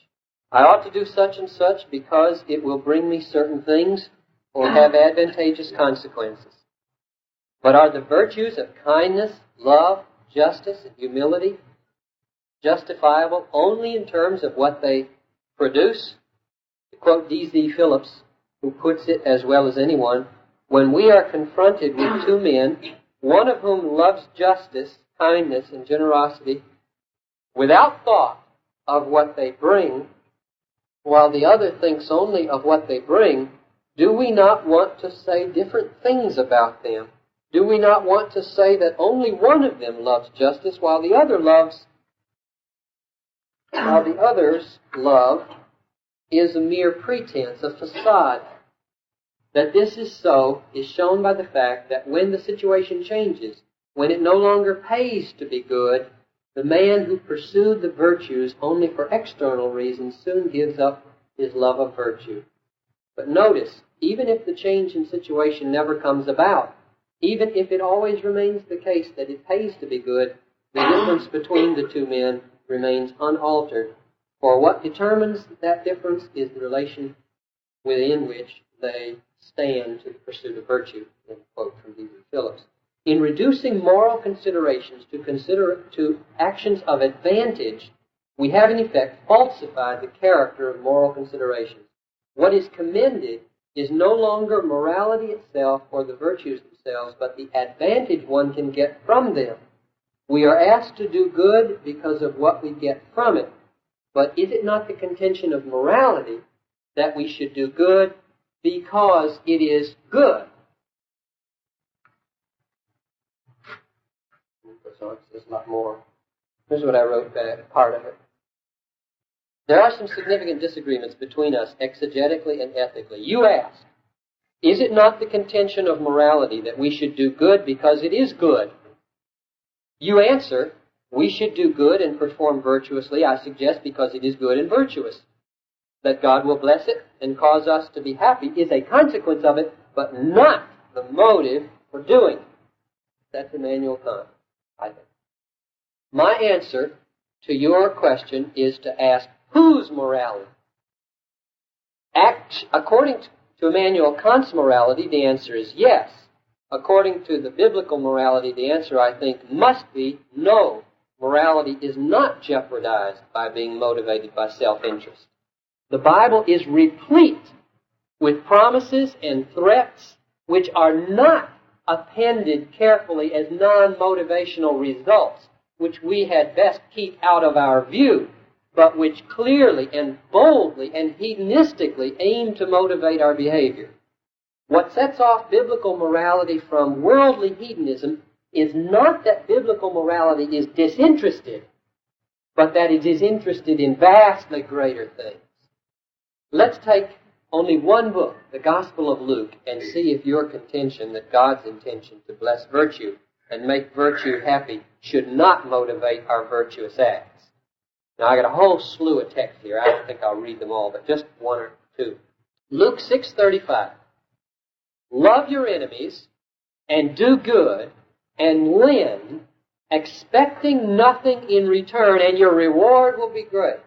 I ought to do such and such because it will bring me certain things or have advantageous consequences. But are the virtues of kindness, love, justice, and humility justifiable only in terms of what they produce? To quote D.Z. Phillips, who puts it as well as anyone, when we are confronted with two men, one of whom loves justice, kindness, and generosity without thought of what they bring, while the other thinks only of what they bring, do we not want to say different things about them? Do we not want to say that only one of them loves justice while the other's love is a mere pretense, a facade? That this is so is shown by the fact that when the situation changes, when it no longer pays to be good, the man who pursued the virtues only for external reasons soon gives up his love of virtue. But notice, even if the change in situation never comes about, even if it always remains the case that it pays to be good, the difference between the two men remains unaltered. For what determines that difference is the relation within which they stand to the pursuit of virtue. And quote from D.Z. Phillips. In reducing moral considerations to actions of advantage, we have in effect falsified the character of moral considerations. What is commended is no longer morality itself or the virtues themselves, but the advantage one can get from them. We are asked to do good because of what we get from it, but is it not the contention of morality that we should do good because it is good? So there's a lot more. Here's what I wrote back, part of it. There are some significant disagreements between us exegetically and ethically. You ask, is it not the contention of morality that we should do good because it is good? You answer, we should do good and perform virtuously, I suggest, because it is good and virtuous. That God will bless it and cause us to be happy is a consequence of it, but not the motive for doing it. That's Immanuel Kant, I think. My answer to your question is to ask, whose morality? According to Immanuel Kant's morality, the answer is yes. According to the biblical morality, the answer, I think, must be no. Morality is not jeopardized by being motivated by self-interest. The Bible is replete with promises and threats which are not appended carefully as non-motivational results, which we had best keep out of our view, but which clearly and boldly and hedonistically aim to motivate our behavior. What sets off biblical morality from worldly hedonism is not that biblical morality is disinterested, but that it is interested in vastly greater things. Let's take only one book, the Gospel of Luke, and see if your contention that God's intention to bless virtue and make virtue happy should not motivate our virtuous acts. Now, I got a whole slew of texts here. I don't think I'll read them all, but just one or two. Luke 6:35. Love your enemies and do good and lend, expecting nothing in return, and your reward will be great.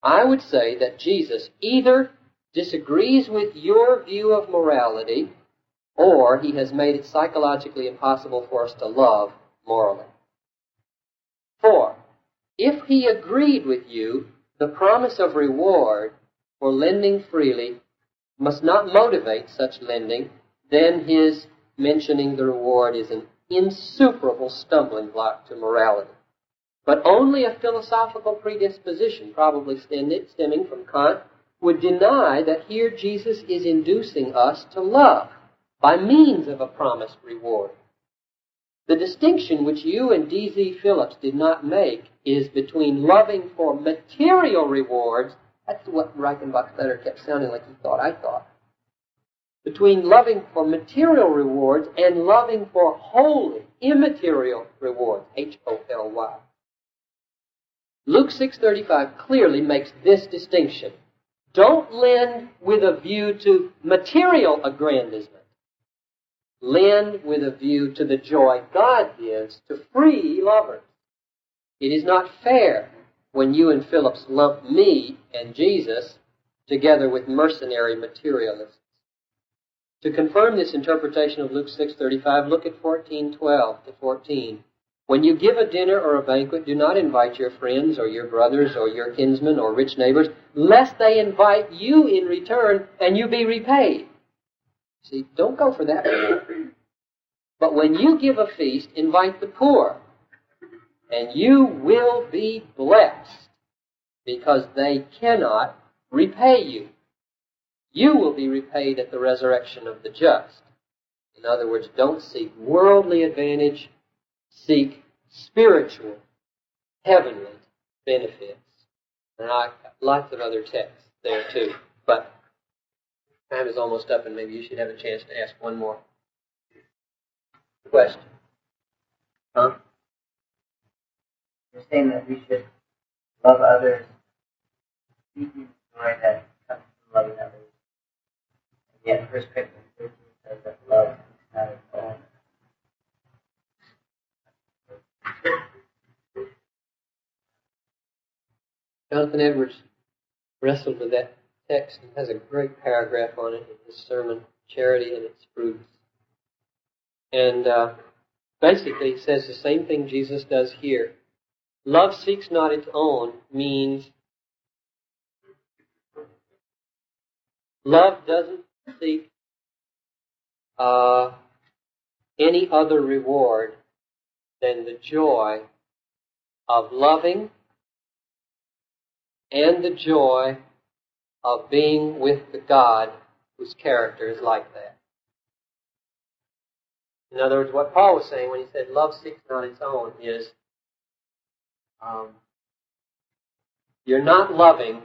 I would say that Jesus either disagrees with your view of morality, or he has made it psychologically impossible for us to love morally. 4. If he agreed with you, the promise of reward for lending freely must not motivate such lending, then his mentioning the reward is an insuperable stumbling block to morality. But only a philosophical predisposition, probably stemming from Kant, would deny that here Jesus is inducing us to love by means of a promised reward. The distinction which you and D.Z. Phillips did not make is between loving for material rewards. That's what Reichenbach's letter kept sounding like he thought I thought. Between loving for material rewards and loving for holy, immaterial rewards, Holy. Luke 6:35 clearly makes this distinction. Don't lend with a view to material aggrandizement. Lend with a view to the joy God gives to free lovers. It is not fair when you and Phillips lump me and Jesus together with mercenary materialists. To confirm this interpretation of Luke 6:35, look at 14:12 to 14. When you give a dinner or a banquet, do not invite your friends or your brothers or your kinsmen or rich neighbors, lest they invite you in return and you be repaid. See, don't go for that reward. But when you give a feast, invite the poor, and you will be blessed, because they cannot repay you. You will be repaid at the resurrection of the just. In other words, don't seek worldly advantage, seek spiritual, heavenly benefits. And I've got lots of other texts there too. But time is almost up, and maybe you should have a chance to ask one more question. Huh? You're saying that we should love others, speaking the way that comes from loving others. And yet, 1 Corinthians 13 says that love is not its own. Jonathan Edwards wrestled with that text and has a great paragraph on it in his sermon, Charity and Its Fruits. And basically he says the same thing Jesus does here. Love seeks not its own means love doesn't seek any other reward than the joy of loving and the joy of being with the God whose character is like that. In other words, what Paul was saying when he said love seeks not its own is you're not loving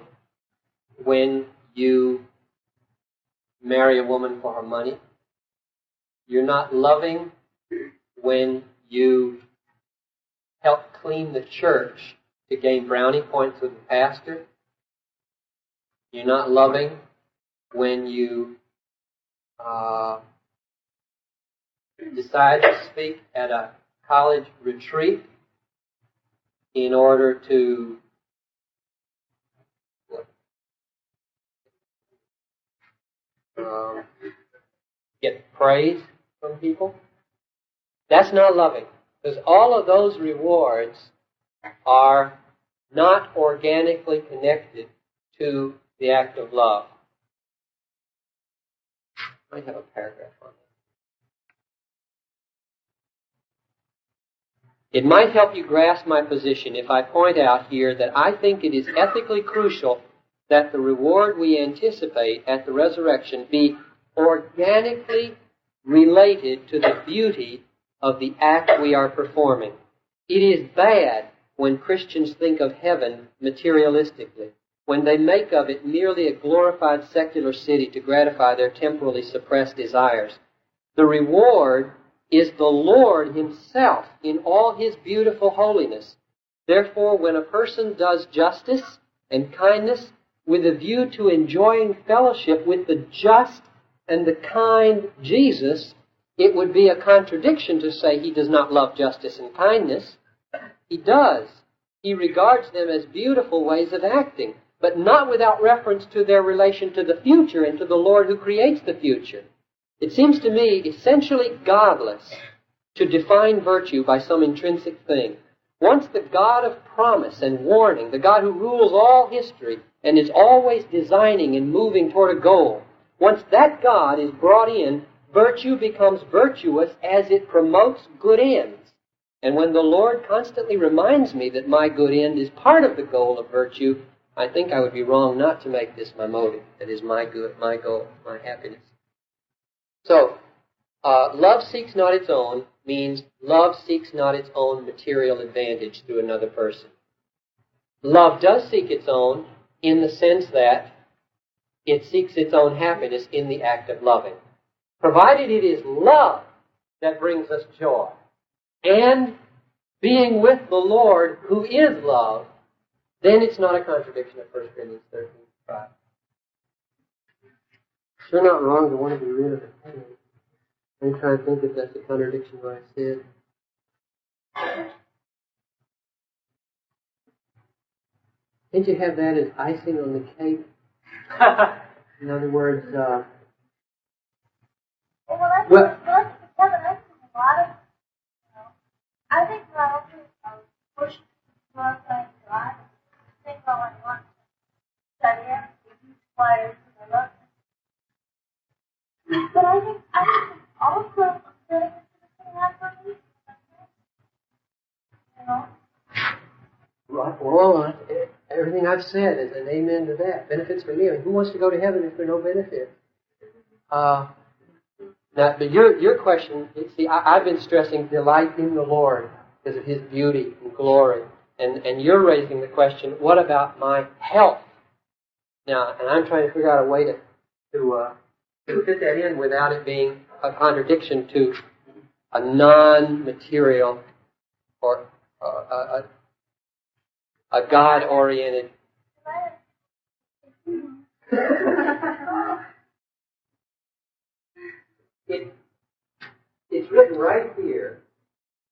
when you marry a woman for her money. You're not loving when you help clean the church to gain brownie points with the pastor. You're not loving when you decide to speak at a college retreat in order to get praise from people. That's not loving, because all of those rewards are not organically connected to the act of love. I might have a paragraph on that. It might help you grasp my position if I point out here that I think it is ethically crucial that the reward we anticipate at the resurrection be organically related to the beauty of the act we are performing. It is bad when Christians think of heaven materialistically, when they make of it merely a glorified secular city to gratify their temporally suppressed desires. The reward is the Lord Himself in all His beautiful holiness. Therefore, when a person does justice and kindness with a view to enjoying fellowship with the just and the kind Jesus, it would be a contradiction to say he does not love justice and kindness. He does. He regards them as beautiful ways of acting, but not without reference to their relation to the future and to the Lord who creates the future. It seems to me essentially godless to define virtue by some intrinsic thing. Once the God of promise and warning, the God who rules all history and is always designing and moving toward a goal, once that God is brought in, virtue becomes virtuous as it promotes good ends. And when the Lord constantly reminds me that my good end is part of the goal of virtue, I think I would be wrong not to make this my motive. That is my good, my goal, my happiness. So, love seeks not its own means love seeks not its own material advantage through another person. Love does seek its own in the sense that it seeks its own happiness in the act of loving. Provided it is love that brings us joy, and being with the Lord who is love, then it's not a contradiction of 1 Corinthians 13:5. Sure not wrong to want to be rid of it. I'm trying to think if that's a contradiction what I said. Can't you have that as icing on the cake? In other words, Well, that's Kevin, I think a lot of, I think I also push love like God. I think all I want to study it, the huge players, and I love it. But I think also that it's going to happen for me. Right, well, everything I've said is an amen to that. Benefits for me. I mean, who wants to go to heaven if there's no benefit? Now, but your question, see, I've been stressing delight in the Lord because of His beauty and glory. And you're raising the question, what about my health? Now, and I'm trying to figure out a way to fit that in without it being a contradiction to a non-material or a God-oriented. It's written right here.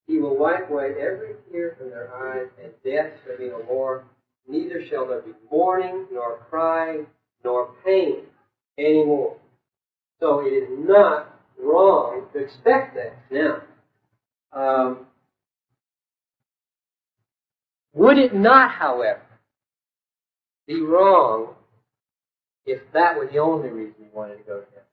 He will wipe away every tear from their eyes, and death shall be no more. Neither shall there be mourning, nor crying, nor pain anymore. So it is not wrong to expect that. Now, would it not, however, be wrong if that was the only reason you wanted to go to heaven?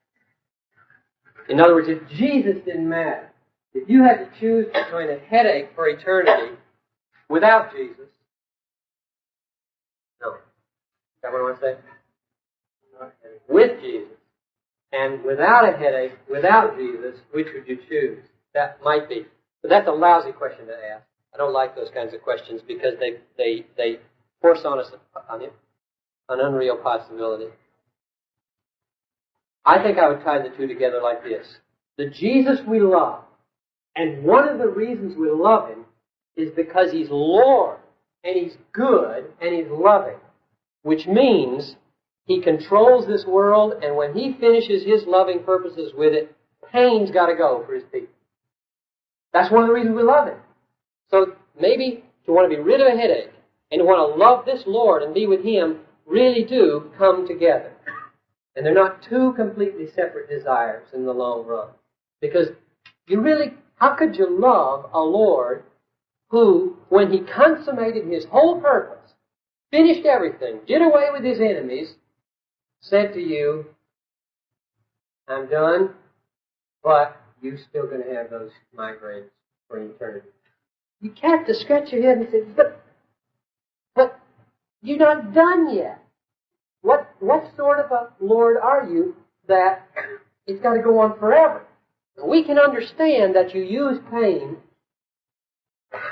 In other words, if Jesus didn't matter, if you had to choose between a headache for eternity without Jesus, no. Is that what I want to say? With Jesus, and without a headache, without Jesus, which would you choose? That might be. But that's a lousy question to ask. I don't like those kinds of questions because they force on us an unreal possibility. I think I would tie the two together like this. The Jesus we love, and one of the reasons we love Him is because He's Lord, and He's good, and He's loving, which means He controls this world, and when He finishes His loving purposes with it, pain's got to go for His people. That's one of the reasons we love Him. So maybe to want to be rid of a headache and to want to love this Lord and be with Him really do come together. And they're not two completely separate desires in the long run. Because how could you love a Lord who, when He consummated His whole purpose, finished everything, did away with his enemies, said to you, I'm done, but you're still going to have those migraines for eternity. You have to scratch your head and say, but you're not done yet. What sort of a Lord are you that it's got to go on forever? We can understand that you use pain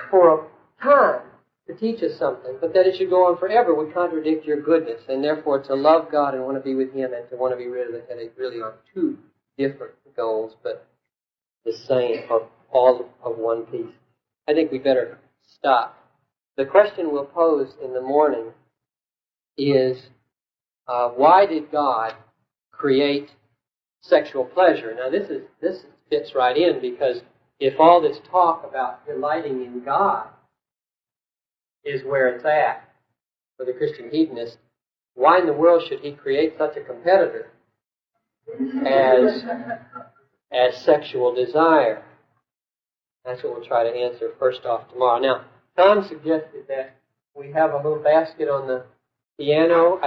for a time to teach us something, but that it should go on forever would contradict your goodness, and therefore to love God and want to be with Him and to want to be rid of the headache really are two different goals, but the same, or all of one piece. I think we better stop. The question we'll pose in the morning is, why did God create sexual pleasure? Now this fits right in, because if all this talk about delighting in God is where it's at for the Christian hedonist, why in the world should he create such a competitor as sexual desire? That's what we'll try to answer first off tomorrow. Now, Tom suggested that we have a little basket on the piano.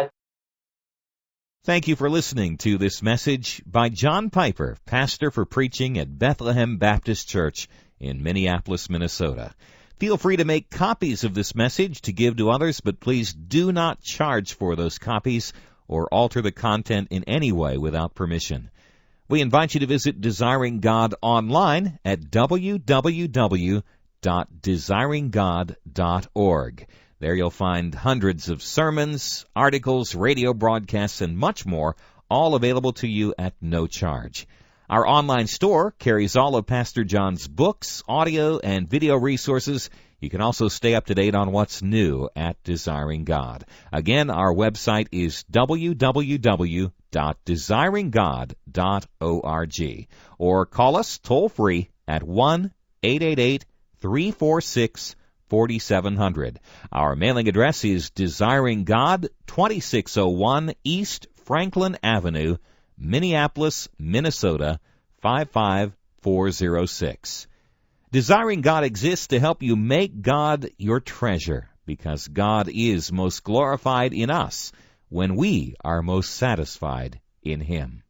Thank you for listening to this message by John Piper, pastor for preaching at Bethlehem Baptist Church in Minneapolis, Minnesota. Feel free to make copies of this message to give to others, but please do not charge for those copies or alter the content in any way without permission. We invite you to visit Desiring God online at www.desiringgod.org. There you'll find hundreds of sermons, articles, radio broadcasts, and much more, all available to you at no charge. Our online store carries all of Pastor John's books, audio, and video resources. You can also stay up to date on what's new at Desiring God. Again, our website is www.desiringgod.org. Or call us toll-free at 1-888-346-4700. Our mailing address is Desiring God, 2601 East Franklin Avenue, Minneapolis, Minnesota, 55406. Desiring God exists to help you make God your treasure, because God is most glorified in us when we are most satisfied in Him.